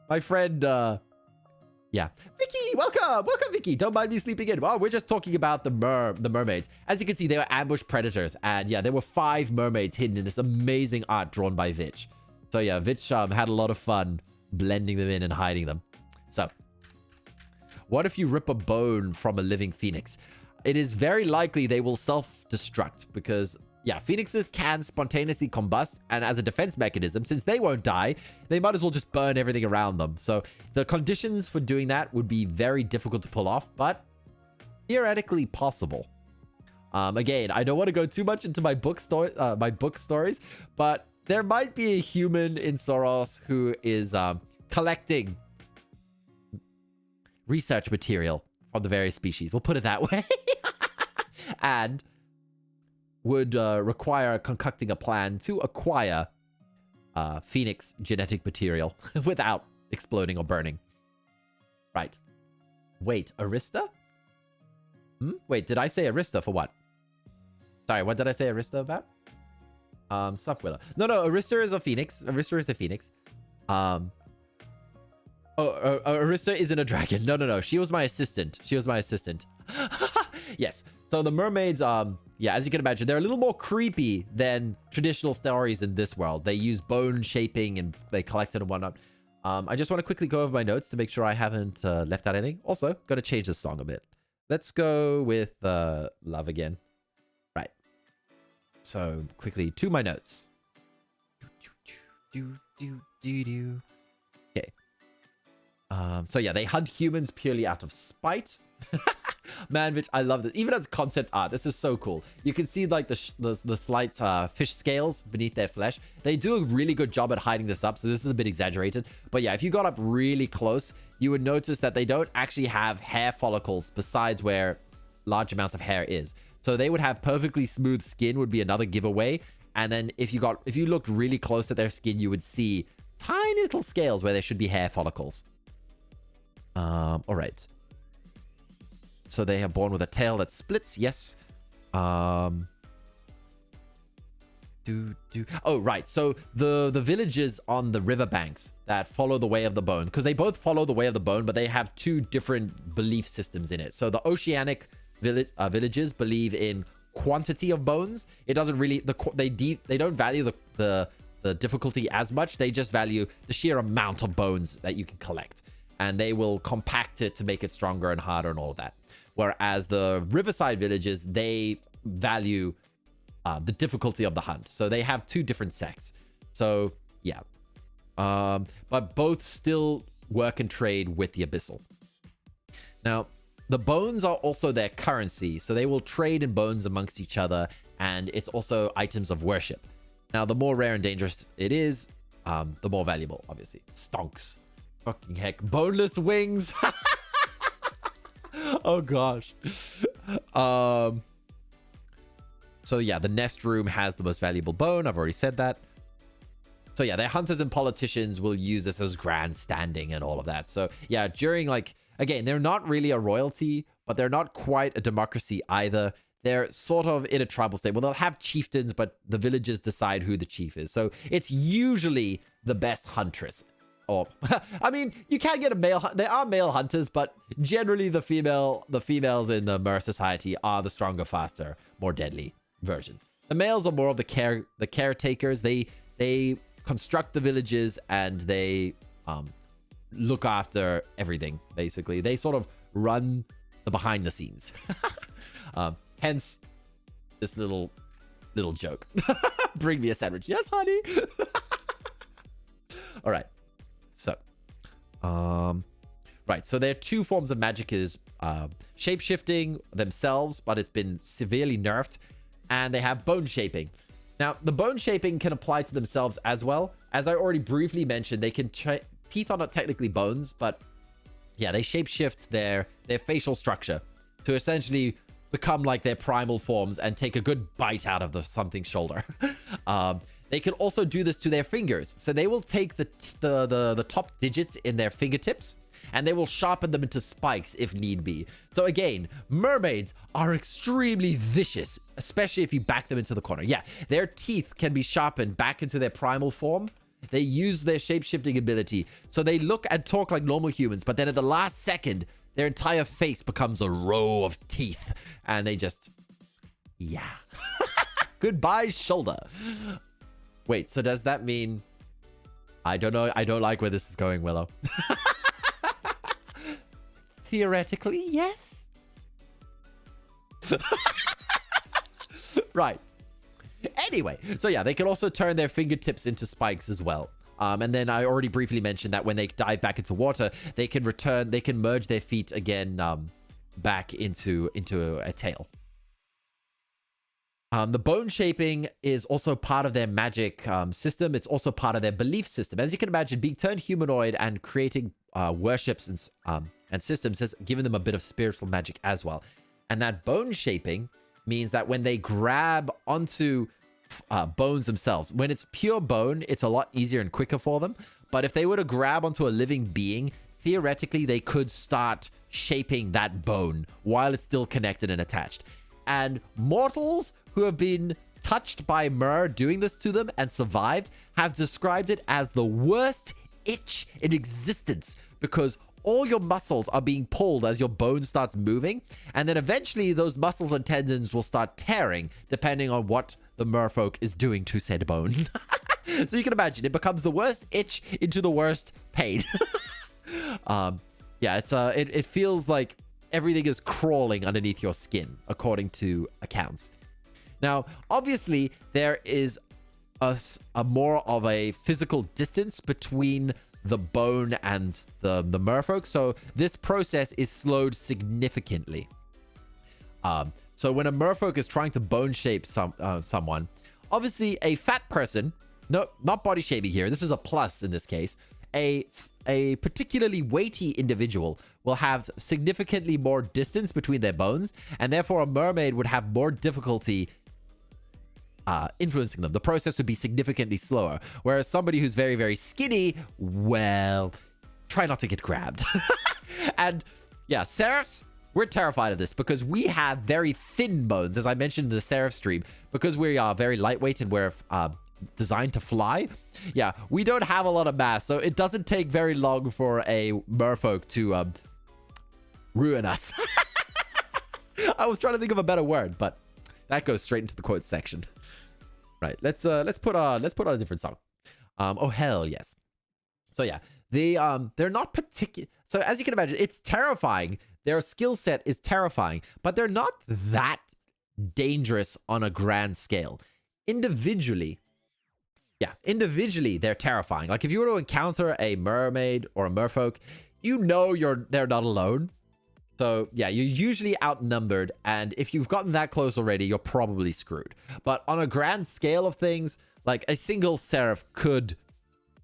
my friend, yeah. Vicky, welcome! Welcome, Vicky! Don't mind me sleeping in. Well, we're just talking about the mermaids. As you can see, they were ambush predators, and yeah, there were 5 mermaids hidden in this amazing art drawn by Vitch. So yeah, Vitch had a lot of fun blending them in and hiding them. So, what if you rip a bone from a living phoenix? It is very likely they will self-destruct because, yeah, phoenixes can spontaneously combust, and as a defense mechanism, since they won't die, they might as well just burn everything around them. So the conditions for doing that would be very difficult to pull off, but theoretically possible. Again, I don't want to go too much into my book stories, but there might be a human in Sorors who is collecting research material from the various species. We'll put it that way. And would require concocting a plan to acquire phoenix genetic material without exploding or burning. Right. Wait, Arista? Wait, did I say Arista for what? Sorry, what did I say Arista about? Stop Willow. No, Arista is a phoenix. Arista is a phoenix. Arista isn't a dragon. No. She was my assistant. Yes. So the mermaids, yeah, as you can imagine, they're a little more creepy than traditional stories in this world. They use bone shaping and they collect it and whatnot. I just want to quickly go over my notes to make sure I haven't left out anything. Also, got to change this song a bit. Let's go with Love again. Right. So quickly to my notes. Okay. So yeah, they hunt humans purely out of spite. Man, Mitch, I love this. Even as concept art, this is so cool. You can see like the slight fish scales beneath their flesh. They do a really good job at hiding this up, so this is a bit exaggerated. But yeah, if you got up really close, you would notice that they don't actually have hair follicles besides where large amounts of hair is. So they would have perfectly smooth skin would be another giveaway. And then if you looked really close at their skin, you would see tiny little scales where there should be hair follicles. All right. So they are born with a tail that splits. Yes. Oh, right. So the villages on the riverbanks that follow the way of the bone, because they both follow the way of the bone, but they have two different belief systems in it. So the oceanic villages believe in quantity of bones. It doesn't really they don't value the difficulty as much. They just value the sheer amount of bones that you can collect, and they will compact it to make it stronger and harder and all of that. Whereas the riverside villages, they value the difficulty of the hunt. So they have two different sects. So yeah, but both still work and trade with the abyssal. Now, the bones are also their currency, so they will trade in bones amongst each other, and it's also items of worship. Now, the more rare and dangerous it is, the more valuable, obviously. Stonks. Fucking heck. Boneless wings. Oh, gosh. So, yeah, the nest room has the most valuable bone. I've already said that. So, yeah, their hunters and politicians will use this as grandstanding and all of that. So, yeah, during, like, again, they're not really a royalty, but they're not quite a democracy either. They're sort of in a tribal state. Well, they'll have chieftains, but the villagers decide who the chief is. So it's usually the best huntress. Or, I mean, you can get a male. There are male hunters, but generally the females in the Mer society are the stronger, faster, more deadly versions. The males are more of the caretakers. They construct the villages and they look after everything. Basically, they sort of run the behind the scenes. Hence this little joke. Bring me a sandwich. Yes, honey. All right. So, right. So there are two forms of magic: is shape-shifting themselves, but it's been severely nerfed, and they have bone shaping. Now, the bone shaping can apply to themselves as well. As I already briefly mentioned, they can teeth are not technically bones, but yeah, they shape-shift their facial structure to essentially become like their primal forms and take a good bite out of something's shoulder. They can also do this to their fingers. So they will take the top digits in their fingertips and they will sharpen them into spikes if need be. So again, mermaids are extremely vicious, especially if you back them into the corner. Yeah, their teeth can be sharpened back into their primal form. They use their shape-shifting ability. So they look and talk like normal humans, but then at the last second, their entire face becomes a row of teeth. And they just... yeah. Goodbye, shoulder. Wait, so does that mean... I don't know. I don't like where this is going, Willow. Theoretically, yes. Right. Anyway, so yeah, they can also turn their fingertips into spikes as well. And then I already briefly mentioned that when they dive back into water, they can merge their feet again back into a tail. The bone shaping is also part of their magic system. It's also part of their belief system. As you can imagine, being turned humanoid and creating worships and systems has given them a bit of spiritual magic as well. And that bone shaping means that when they grab onto bones themselves, when it's pure bone, it's a lot easier and quicker for them. But if they were to grab onto a living being, theoretically, they could start shaping that bone while it's still connected and attached. And mortals who have been touched by Mer doing this to them and survived have described it as the worst itch in existence, because all your muscles are being pulled as your bone starts moving, and then eventually those muscles and tendons will start tearing depending on what the merfolk is doing to said bone. So you can imagine it becomes the worst itch into the worst pain. Yeah, it feels like everything is crawling underneath your skin, according to accounts. Now, obviously, there is a more of a physical distance between the bone and the merfolk, so this process is slowed significantly. So when a merfolk is trying to bone shape someone, obviously a fat person, no, not body shaming here, this is a plus in this case, a particularly weighty individual will have significantly more distance between their bones, and therefore a mermaid would have more difficulty influencing them. The process would be significantly slower, whereas somebody who's very, very skinny, well, try not to get grabbed. And yeah, Seraphs, we're terrified of this because we have very thin bones, as I mentioned in the Seraph stream, because we are very lightweight and we're designed to fly. Yeah, we don't have a lot of mass, so it doesn't take very long for a merfolk to ruin us. I was trying to think of a better word, but that goes straight into the quotes section. Right, let's put on a different song. Oh hell yes. So yeah, they're not particular. So as you can imagine, it's terrifying. Their skill set is terrifying, but they're not that dangerous on a grand scale. Individually, they're terrifying. Like if you were to encounter a mermaid or a merfolk, you know they're not alone. So yeah, you're usually outnumbered, and if you've gotten that close already, you're probably screwed. But on a grand scale of things, like a single Seraph could,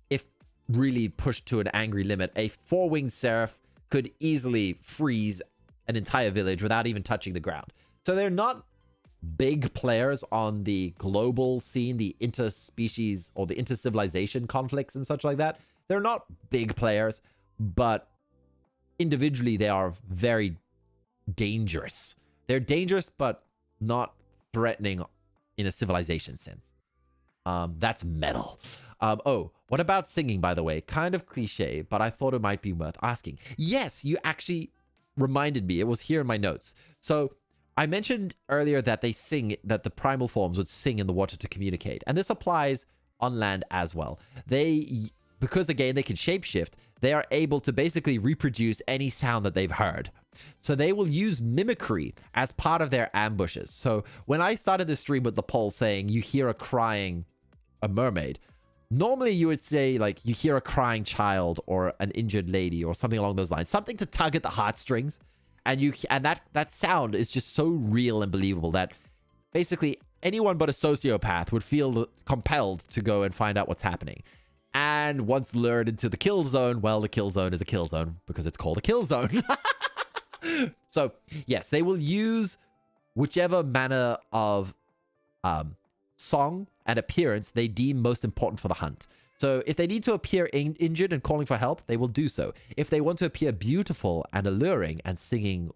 if really pushed to an angry limit, a 4-winged Seraph could easily freeze an entire village without even touching the ground. So they're not big players on the global scene, the interspecies or the intercivilization conflicts and such like that. They're not big players, but individually they are very dangerous. They're dangerous, but not threatening in a civilization sense. That's metal. Oh, what about singing, by the way? Kind of cliche, but I thought it might be worth asking. Yes, you actually reminded me. It was here in my notes. So I mentioned earlier that they sing, that the primal forms would sing in the water to communicate. And this applies on land as well. Because again, they can shapeshift, they are able to basically reproduce any sound that they've heard. So they will use mimicry as part of their ambushes. So when I started the stream with the poll saying you hear a mermaid, normally you would say like you hear a crying child or an injured lady or something along those lines, something to tug at the heartstrings. And that sound is just so real and believable that basically anyone but a sociopath would feel compelled to go and find out what's happening. And once lured into the kill zone, well, the kill zone is a kill zone because it's called a kill zone. So, yes, they will use whichever manner of song and appearance they deem most important for the hunt. So if they need to appear injured and calling for help, they will do so. If they want to appear beautiful and alluring and singing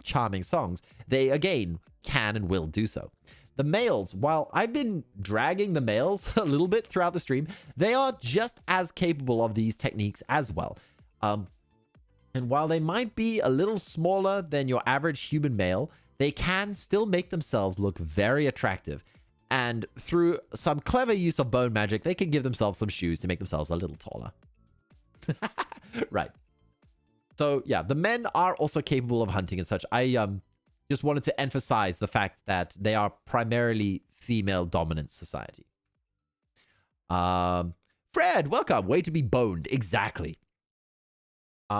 charming songs, they, again, can and will do so. The males, while I've been dragging the males a little bit throughout the stream, they are just as capable of these techniques as well. And while they might be a little smaller than your average human male, they can still make themselves look very attractive. And through some clever use of bone magic, they can give themselves some shoes to make themselves a little taller. Right. So yeah, the men are also capable of hunting and such. I just wanted to emphasize the fact that they are primarily female-dominant society. Fred, welcome. Way to be boned. Exactly.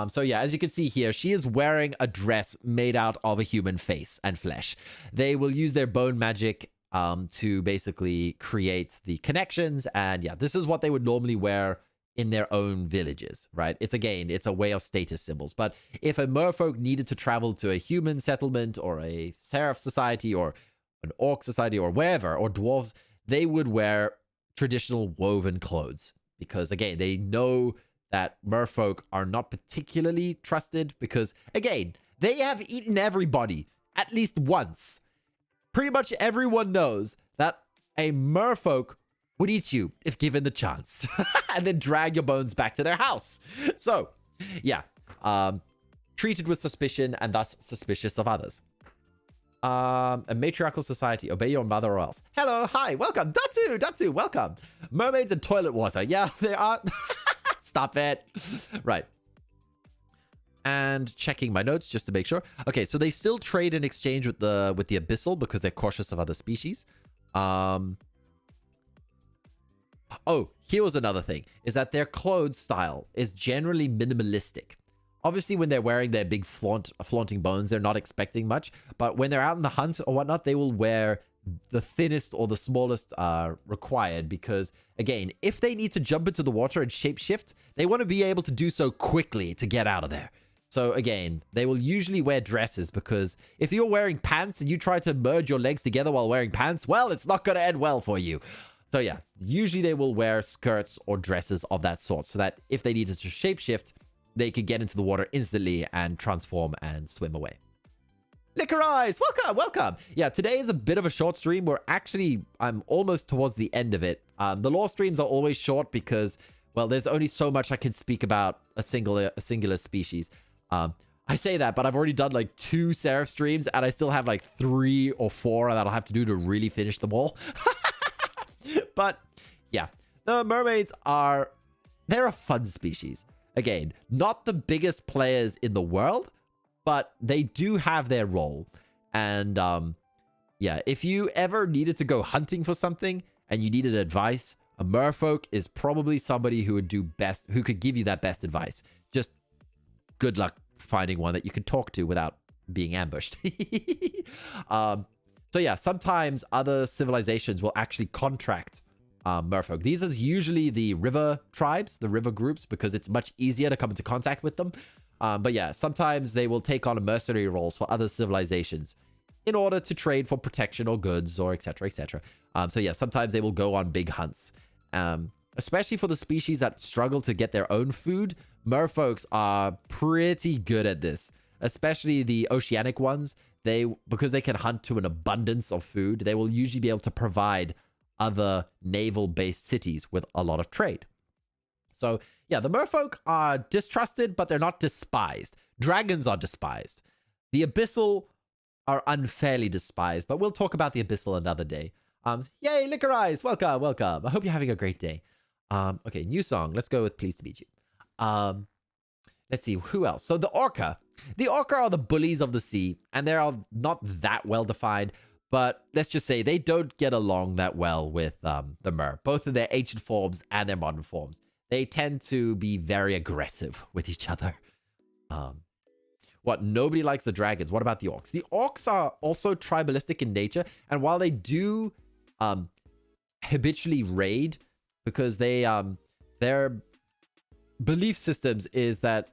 So yeah, as you can see here, she is wearing a dress made out of a human face and flesh. They will use their bone magic to basically create the connections. And yeah, this is what they would normally wear in their own villages, right? It's a way of status symbols. But if a merfolk needed to travel to a human settlement or a Seraph society or an Orc society or wherever, or dwarves, they would wear traditional woven clothes. Because again, they know that merfolk are not particularly trusted because, again, they have eaten everybody at least once. Pretty much everyone knows that a merfolk would eat you if given the chance and then drag your bones back to their house. So, yeah, treated with suspicion and thus suspicious of others. A matriarchal society, obey your mother or else. Hello, hi, welcome. Datsu, welcome. Mermaids and toilet water. Yeah, they are. Stop it. Right. And checking my notes just to make sure. Okay, so they still trade in exchange with the abyssal because they're cautious of other species. Oh, here was another thing, is that their clothes style is generally minimalistic. Obviously, when they're wearing their big flaunting bones, they're not expecting much. But when they're out in the hunt or whatnot, they will wear the thinnest or the smallest required. Because, again, if they need to jump into the water and shapeshift, they want to be able to do so quickly to get out of there. So, again, they will usually wear dresses because if you're wearing pants and you try to merge your legs together while wearing pants, well, it's not going to end well for you. So yeah, usually they will wear skirts or dresses of that sort so that if they needed to shapeshift, they could get into the water instantly and transform and swim away. Licorice, welcome, welcome. Yeah, today is a bit of a short stream. I'm almost towards the end of it. The lore streams are always short because, well, there's only so much I can speak about a singular species. I say that, but I've already done like 2 Seraph streams, and I still have like 3 or 4 that I'll have to do to really finish them all. But yeah, the mermaids they're a fun species. Again, not the biggest players in the world, but they do have their role. And yeah, if you ever needed to go hunting for something and you needed advice, a merfolk is probably somebody who would do best, who could give you that best advice. Just good luck finding one that you can talk to without being ambushed. So yeah, sometimes other civilizations will actually contract merfolk. These are usually the river tribes, the river groups, because it's much easier to come into contact with them. But yeah, sometimes they will take on mercenary roles for other civilizations in order to trade for protection or goods or etc, etc. So yeah, sometimes they will go on big hunts. Especially for the species that struggle to get their own food, merfolks are pretty good at this. Especially the oceanic ones, because they can hunt to an abundance of food, they will usually be able to provide other naval-based cities with a lot of trade. So yeah, the merfolk are distrusted, but they're not despised. Dragons are despised. The abyssal are unfairly despised, but we'll talk about the abyssal another day. Yay, Licorice! Welcome, welcome. I hope you're having a great day. Okay, new song. Let's go with Pleased to Meet You. Let's see, who else? So the orca. The orca are the bullies of the sea, and they're not that well defined, but let's just say they don't get along that well with the mer, both in their ancient forms and their modern forms. They tend to be very aggressive with each other. Nobody likes the dragons. What about the orcs? The orcs are also tribalistic in nature, and while they do habitually raid, because their belief systems is that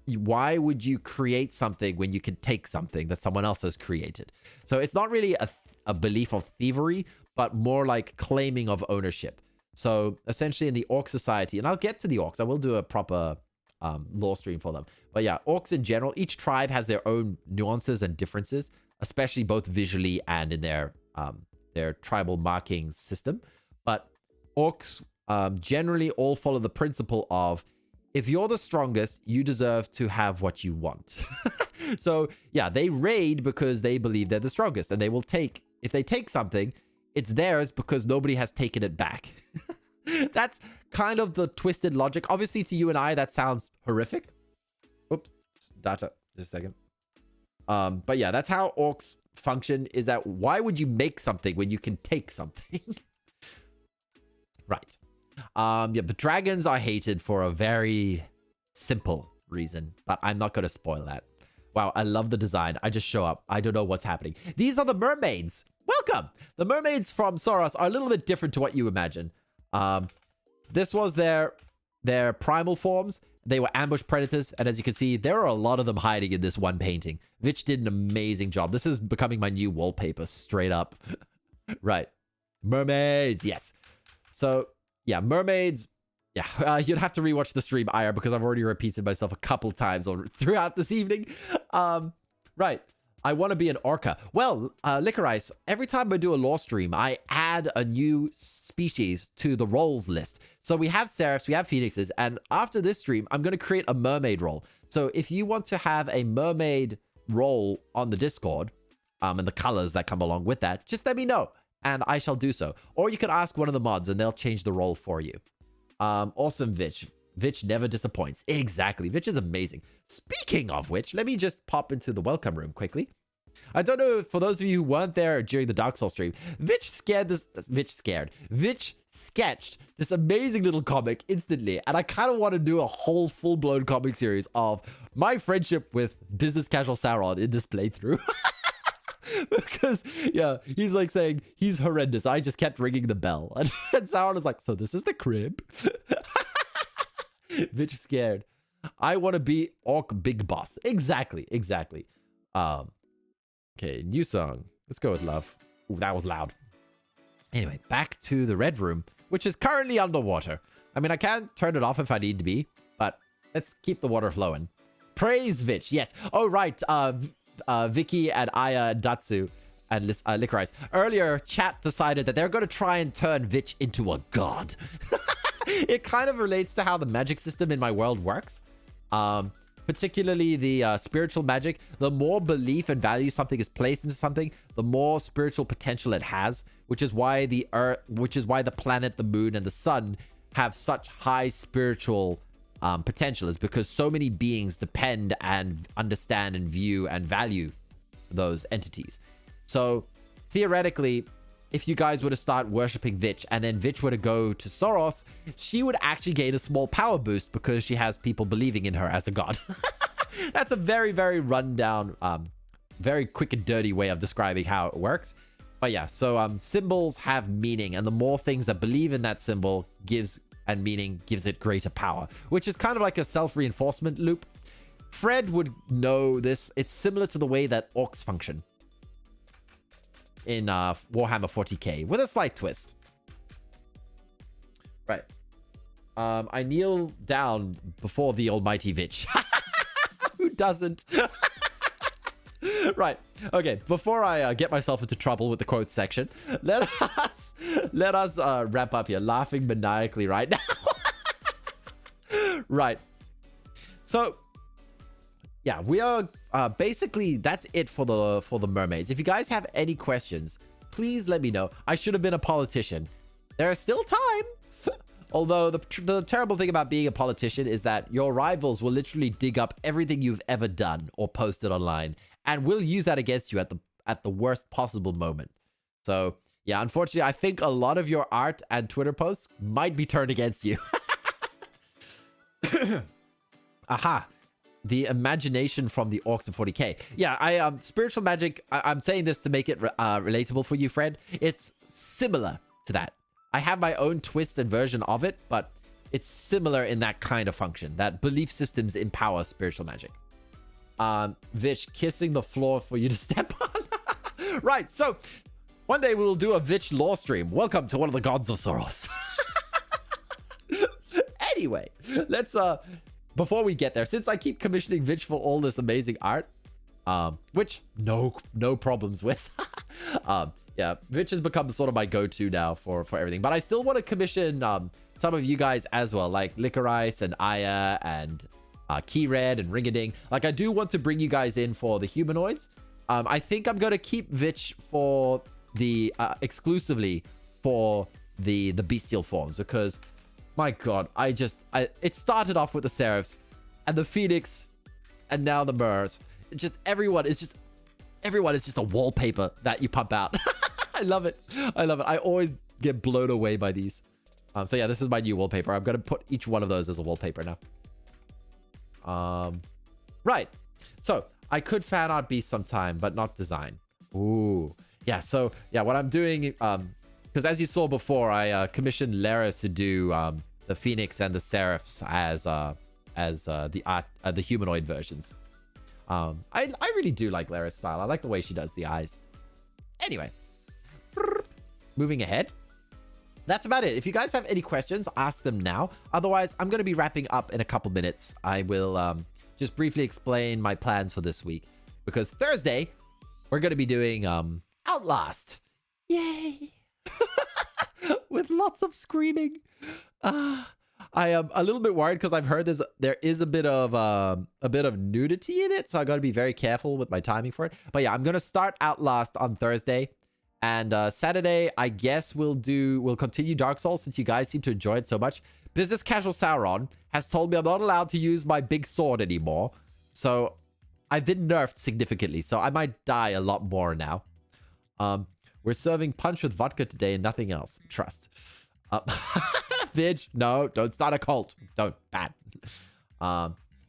why would you create something when you can take something that someone else has created? So it's not really a belief of thievery, but more like claiming of ownership. So essentially in the orc society, and I'll get to the orcs, I will do a proper lore stream for them. But yeah, orcs in general, each tribe has their own nuances and differences, especially both visually and in their tribal marking system. But orcs generally all follow the principle of, if you're the strongest, you deserve to have what you want. So yeah, they raid because they believe they're the strongest, and they will take, if they take something, it's theirs because nobody has taken it back. That's kind of the twisted logic. Obviously to you and I, that sounds horrific. Oops, data, just a second. But yeah, that's how orcs function, is that why would you make something when you can take something? Right. Yeah, but dragons are hated for a very simple reason, but I'm not going to spoil that. Wow, I love the design. I just show up. I don't know what's happening. These are the mermaids. Welcome. The mermaids from Sorors are a little bit different to what you imagine. This was their primal forms. They were ambush predators, and as you can see, there are a lot of them hiding in this one painting. Vich did an amazing job. This is becoming my new wallpaper, straight up. Right. Mermaids, yes. So yeah, mermaids. Yeah, you'd have to rewatch the stream, Ire, because I've already repeated myself a couple times throughout this evening. Right. I want to be an orca. Well, Licorice, every time I do a lore stream, I add a new species to the roles list. So we have seraphs, we have phoenixes, and after this stream, I'm going to create a mermaid role. So if you want to have a mermaid role on the Discord, and the colors that come along with that, just let me know, and I shall do so. Or you can ask one of the mods, and they'll change the role for you. Awesome, Vich. Vich never disappoints. Exactly. Vich is amazing. Speaking of which, let me just pop into the welcome room quickly. I don't know, for those of you who weren't there during the Dark Souls stream, Vich sketched this amazing little comic instantly, and I kind of want to do a whole full-blown comic series of my friendship with Business Casual Sauron in this playthrough. Because, yeah, he's like saying, he's horrendous. I just kept ringing the bell. And Sauron is like, so this is the crib? Vich scared. I want to be Orc Big Boss. Exactly, exactly. Okay, new song. Let's go with Love. Ooh, that was loud. Anyway, back to the Red Room, which is currently underwater. I mean, I can turn it off if I need to be, but let's keep the water flowing. Praise Vich. Yes. Oh, right. Vicky and Aya and Datsu and Licorice. Earlier, chat decided that they're going to try and turn Vich into a god. It kind of relates to how the magic system in my world works. Particularly the spiritual magic. The more belief and value something is placed into something, the more spiritual potential it has, which is why the planet, the moon, and the sun have such high spiritual potential. Is because so many beings depend and understand and view and value those entities. So theoretically, if you guys were to start worshipping Vich and then Vich were to go to Sorors, she would actually gain a small power boost because she has people believing in her as a god. That's a very, very rundown, very quick and dirty way of describing how it works. But yeah, so symbols have meaning, and the more things that believe in that symbol gives it greater power, which is kind of like a self-reinforcement loop. Fred would know this. It's similar to the way that orcs function in Warhammer 40k, with a slight twist. Right. I kneel down before the almighty Vich. Who doesn't? Right. Okay, before I get myself into trouble with the quotes section, let us wrap up here, laughing maniacally right now. Right. So yeah, we are basically, that's it for the mermaids. If you guys have any questions, please let me know. I should have been a politician. There is still time. Although the terrible thing about being a politician is that your rivals will literally dig up everything you've ever done or posted online and will use that against you at the worst possible moment. So yeah, unfortunately, I think a lot of your art and Twitter posts might be turned against you. Aha. The imagination from the orcs of 40k. Yeah, spiritual magic, I'm saying this to make it relatable for you, Fred. It's similar to that. I have my own twist and version of it, but it's similar in that kind of function, that belief systems empower spiritual magic. Vich kissing the floor for you to step on. Right, so one day we'll do a Vich lore stream. Welcome to one of the gods of Sorors. Anyway, let's before we get there, since I keep commissioning Vich for all this amazing art, which no problems with. Yeah, Vich has become sort of my go-to now for everything. But I still want to commission some of you guys as well, like Licorice and Aya and Keyred and Ringading. Like, I do want to bring you guys in for the humanoids. I think I'm going to keep Vich for the exclusively for the bestial forms, because my god, it started off with the Seraphs and the Phoenix and now the Mers. Everyone is just a wallpaper that you pump out. I love it. I always get blown away by these. So yeah, this is my new wallpaper. I'm going to put each one of those as a wallpaper now. Right. So I could fan art beast sometime, but not design. Ooh. Yeah. So yeah, what I'm doing, because as you saw before, I commissioned Lara to do the Phoenix and the Seraphs as the humanoid versions. I really do like Lara's style. I like the way she does the eyes. Anyway, moving ahead. That's about it. If you guys have any questions, ask them now. Otherwise, I'm going to be wrapping up in a couple minutes. I will just briefly explain my plans for this week, because Thursday we're going to be doing Outlast. Yay! With lots of screaming. I am a little bit worried because I've heard there is a bit of nudity in it, so I got to be very careful with my timing for it. But yeah, I'm gonna start Outlast on Thursday, and Saturday I guess we'll continue Dark Souls, since you guys seem to enjoy it so much. Business Casual Sauron has told me I'm not allowed to use my big sword anymore, so I've been nerfed significantly, so I might die a lot more now. We're serving punch with vodka today and nothing else. Trust. Vidge, no, don't start a cult. Don't. Bad.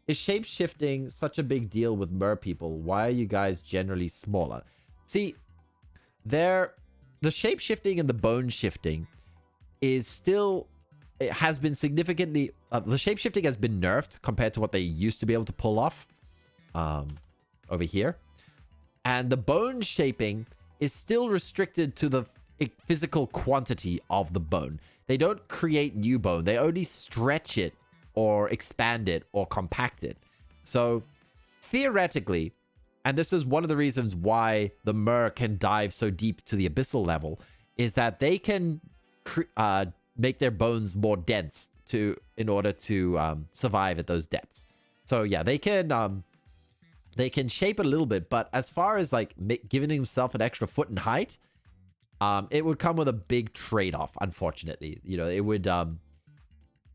Is shape-shifting such a big deal with mer people? Why are you guys generally smaller? See, the shape-shifting and the bone shifting is still... It has been significantly... the shape-shifting has been nerfed compared to what they used to be able to pull off over here. And the bone shaping is still restricted to the physical quantity of the bone. They don't create new bone. They only stretch it or expand it or compact it. So theoretically, And this is one of the reasons why the Mer can dive so deep to the abyssal level, is that they can make their bones more dense in order to survive at those depths. So yeah, they can shape it a little bit, but as far as like giving themselves an extra foot in height, it would come with a big trade-off, unfortunately. You know, it would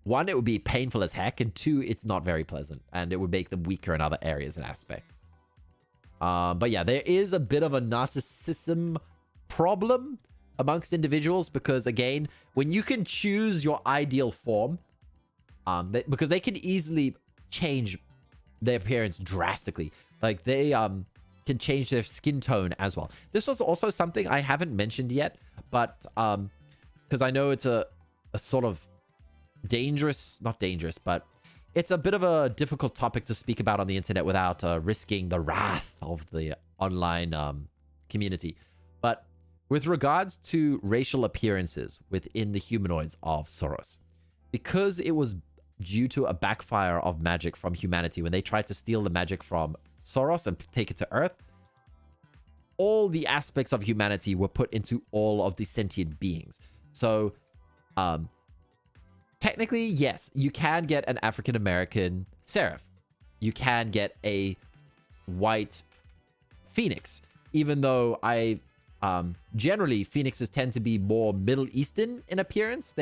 one, it would be painful as heck, and two, it's not very pleasant, and it would make them weaker in other areas and aspects. But yeah, there is a bit of a narcissism problem amongst individuals, because again, when you can choose your ideal form, because they can easily change their appearance drastically. Like they can change their skin tone as well. This was also something I haven't mentioned yet, but because I know it's a sort of not dangerous, but it's a bit of a difficult topic to speak about on the internet without risking the wrath of the online community. But with regards to racial appearances within the humanoids of Sorors, because it was due to a backfire of magic from humanity when they tried to steal the magic from Sorors and take it to Earth, all the aspects of humanity were put into all of the sentient beings. So, technically, yes, you can get an African-American Seraph. You can get a white Phoenix, even though generally Phoenixes tend to be more Middle Eastern in appearance.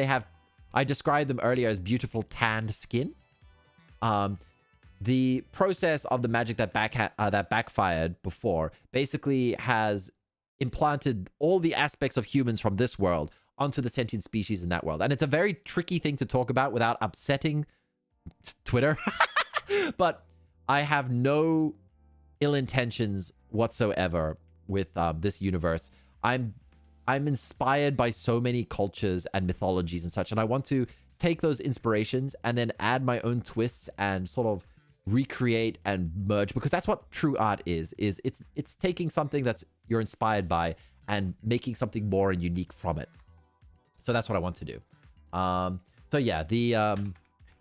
I described them earlier as beautiful tanned skin. The process of the magic that backfired before basically has implanted all the aspects of humans from this world onto the sentient species in that world. And it's a very tricky thing to talk about without upsetting Twitter. But I have no ill intentions whatsoever with this universe. I'm inspired by so many cultures and mythologies and such, and I want to take those inspirations and then add my own twists and sort of recreate and merge, because that's what true art is it's taking something that's you're inspired by and making something more and unique from it. So that's what I want to do. So yeah,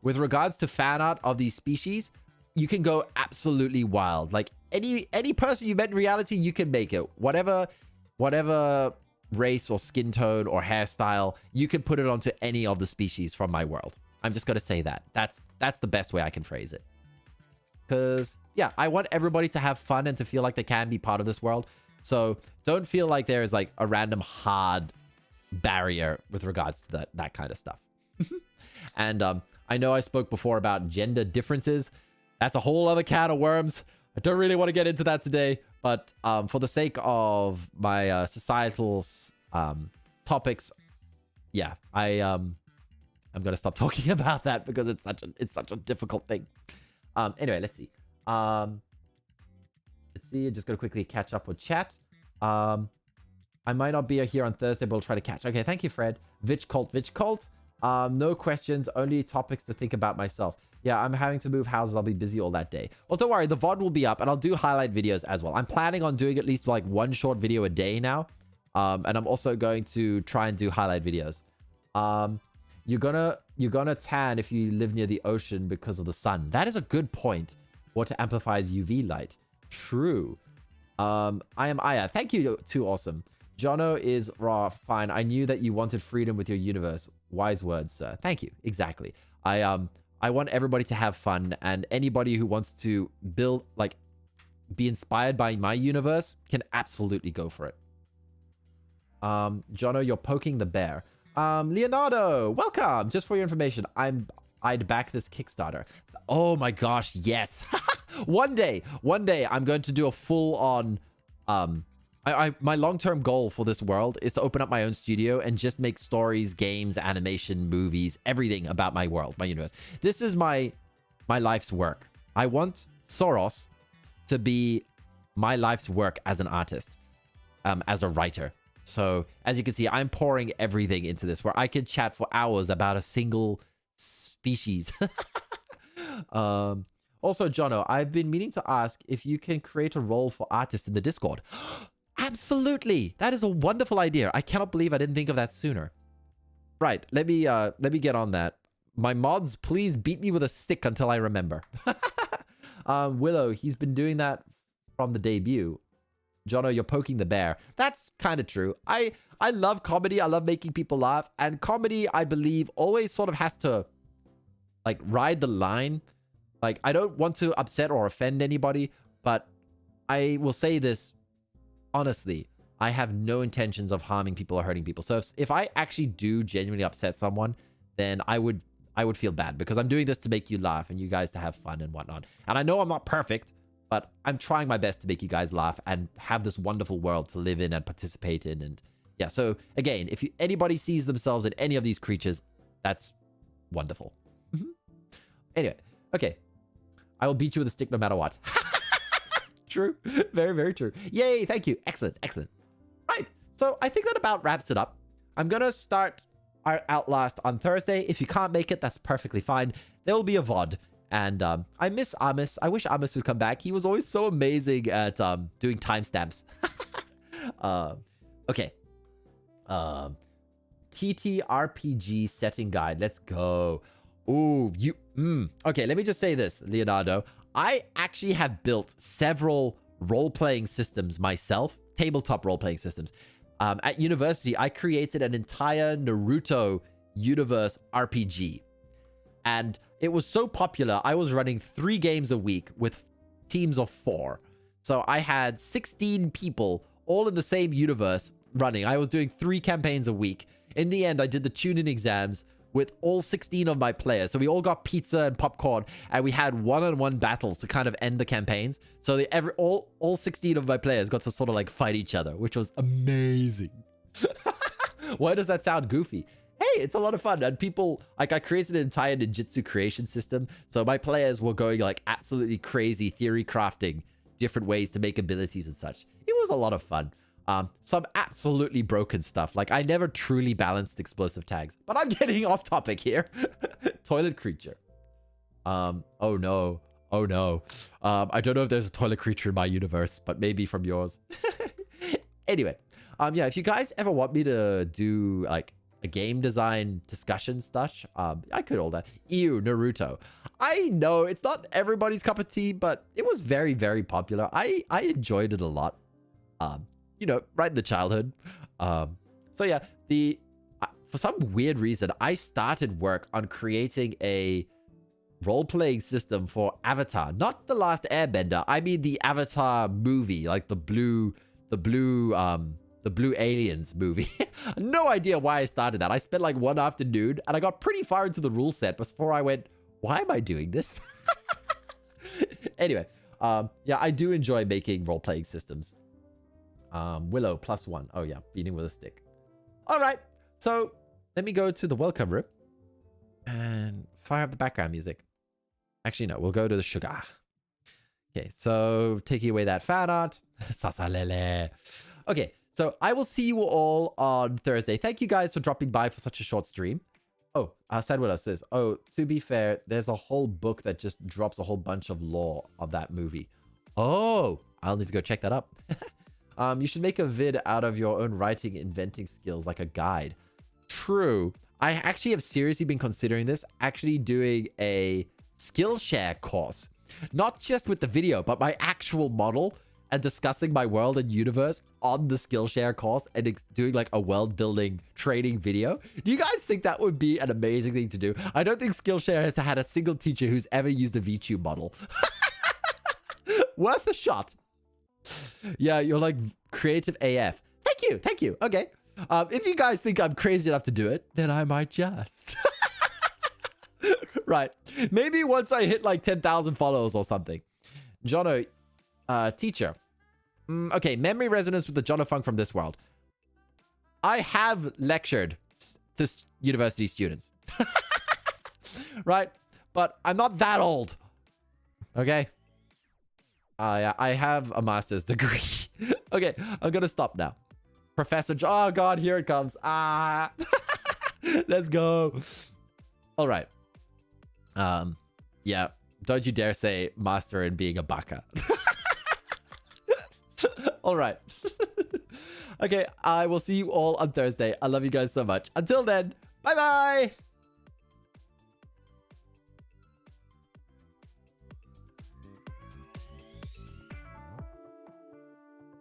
with regards to fan art of these species, you can go absolutely wild. Like any person you met in reality, you can make it. Whatever race or skin tone or hairstyle, you can put it onto any of the species from my world. I'm just going to say that. That's the best way I can phrase it. Because, yeah, I want everybody to have fun and to feel like they can be part of this world. So don't feel like there is like a random hard barrier with regards to that kind of stuff. And I know I spoke before about gender differences. That's a whole other can of worms. I don't really want to get into that today, but for the sake of my societal topics, yeah, I'm gonna stop talking about that because it's such a difficult thing. Anyway, let's see. I'm just gonna quickly catch up with chat. I might not be here on Thursday, but we'll try to catch. Okay, thank you, Fred. Vich cult. No questions, only topics to think about myself. Yeah, I'm having to move houses. I'll be busy all that day. Well, don't worry. The VOD will be up, and I'll do highlight videos as well. I'm planning on doing at least like one short video a day now. And I'm also going to try and do highlight videos. You're gonna tan if you live near the ocean because of the sun. That is a good point. Water amplifies UV light. True. I am Aya. Thank you, too awesome. Jono is raw. Fine. I knew that you wanted freedom with your universe. Wise words, sir. Thank you. Exactly. I want everybody to have fun, and anybody who wants to build, like, be inspired by my universe can absolutely go for it. Jono, you're poking the bear. Leonardo, welcome. Just for your information, I'd back this Kickstarter. Oh my gosh, yes. One day, I'm going to do a full-on, my long-term goal for this world is to open up my own studio and just make stories, games, animation, movies, everything about my world, my universe. This is my life's work. I want Sorors to be my life's work as an artist, as a writer. So, as you can see, I'm pouring everything into this, where I could chat for hours about a single species. Also, Jono, I've been meaning to ask if you can create a role for artists in the Discord. Absolutely. That is a wonderful idea. I cannot believe I didn't think of that sooner. Right. Let me get on that. My mods, please beat me with a stick until I remember. Willow, he's been doing that from the debut. Jono, you're poking the bear. That's kind of true. I love comedy. I love making people laugh. And comedy, I believe, always sort of has to, like, ride the line. Like, I don't want to upset or offend anybody, but I will say this honestly. I have no intentions of harming people or hurting people. So if I actually do genuinely upset someone, then I would feel bad because I'm doing this to make you laugh and you guys to have fun and whatnot. And I know I'm not perfect, but I'm trying my best to make you guys laugh and have this wonderful world to live in and participate in. And yeah, so again, if anybody sees themselves in any of these creatures, that's wonderful. Anyway, okay. I will beat you with a stick no matter what. True. Very, very true. Yay, thank you. Excellent, excellent. Right, so I think that about wraps it up. I'm going to start our Outlast on Thursday. If you can't make it, that's perfectly fine. There will be a VOD. And I miss Amos. I wish Amos would come back. He was always so amazing at doing timestamps. Okay. TTRPG setting guide. Let's go. Ooh, okay, let me just say this, Leonardo. I actually have built several role-playing systems myself. Tabletop role-playing systems. At university, I created an entire Naruto universe RPG. And it was so popular, I was running 3 games a week with teams of 4. So I had 16 people all in the same universe running. I was doing 3 campaigns a week. In the end, I did the tune-in exams with all 16 of my players. So we all got pizza and popcorn, and we had one-on-one battles to kind of end the campaigns. So all 16 of my players got to sort of like fight each other, which was amazing. Why does that sound goofy? Hey, it's a lot of fun. And people, like, I created an entire ninjutsu creation system. So my players were going like absolutely crazy theory crafting different ways to make abilities and such. It was a lot of fun. Some absolutely broken stuff. Like, I never truly balanced explosive tags, but I'm getting off topic here. Toilet creature. Oh no. Oh no. I don't know if there's a toilet creature in my universe, but maybe from yours. Anyway, yeah, if you guys ever want me to do like a game design discussion stuff, I could all that. Ew, Naruto. I know it's not everybody's cup of tea, but it was very, very popular. I enjoyed it a lot. You know, right in the childhood. So yeah, for some weird reason, I started work on creating a role-playing system for Avatar. Not The Last Airbender. I mean the Avatar movie, like the blue aliens movie. No idea why I started that. I spent like one afternoon and I got pretty far into the rule set before I went, why am I doing this? Anyway, yeah, I do enjoy making role-playing systems. Willow +1. Oh yeah, beating with a stick. All right, so let me go to the welcome room and fire up the background music. Actually, no, we'll go to the sugar. Okay, so taking away that fan art. Sasalele. Okay, so I will see you all on Thursday. Thank you guys for dropping by for such a short stream. Oh, Sad Willow says, oh, to be fair, there's a whole book that just drops a whole bunch of lore of that movie. Oh, I'll need to go check that up. You should make a vid out of your own writing, inventing skills, like a guide. True. I actually have seriously been considering this, actually doing a Skillshare course. Not just with the video, but my actual model, and discussing my world and universe on the Skillshare course and doing like a world building training video. Do you guys think that would be an amazing thing to do? I don't think Skillshare has had a single teacher who's ever used a Vtuber model. Worth a shot. Yeah, you're like creative AF. Thank you. Thank you. Okay. If you guys think I'm crazy enough to do it, then I might just. Right. Maybe once I hit like 10,000 followers or something. Jono, teacher. Okay, memory resonance with the Jono Funk from this world. I have lectured to university students. Right? But I'm not that old. Okay? I have a master's degree. Okay, I'm gonna stop now. Professor oh god, here it comes. Ah. Let's go. All right. Yeah, don't you dare say master in being a baka. All right. Okay, I will see you all on Thursday. I love you guys so much. Until then, bye bye.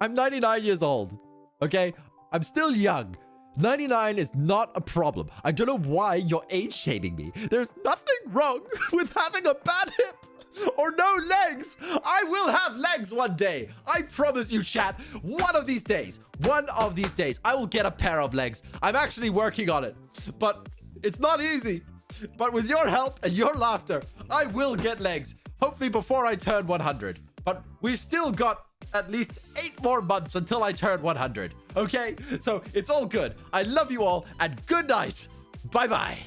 I'm 99 years old. Okay? I'm still young. 99 is not a problem. I don't know why you're age shaming me. There's nothing wrong with having a bad hip or no legs. I will have legs one day. I promise you, chat. One of these days, I will get a pair of legs. I'm actually working on it, but it's not easy. But with your help and your laughter, I will get legs. Hopefully before I turn 100. But we've still got at least 8 more months until I turn 100. Okay? So it's all good. I love you all and good night. Bye-bye.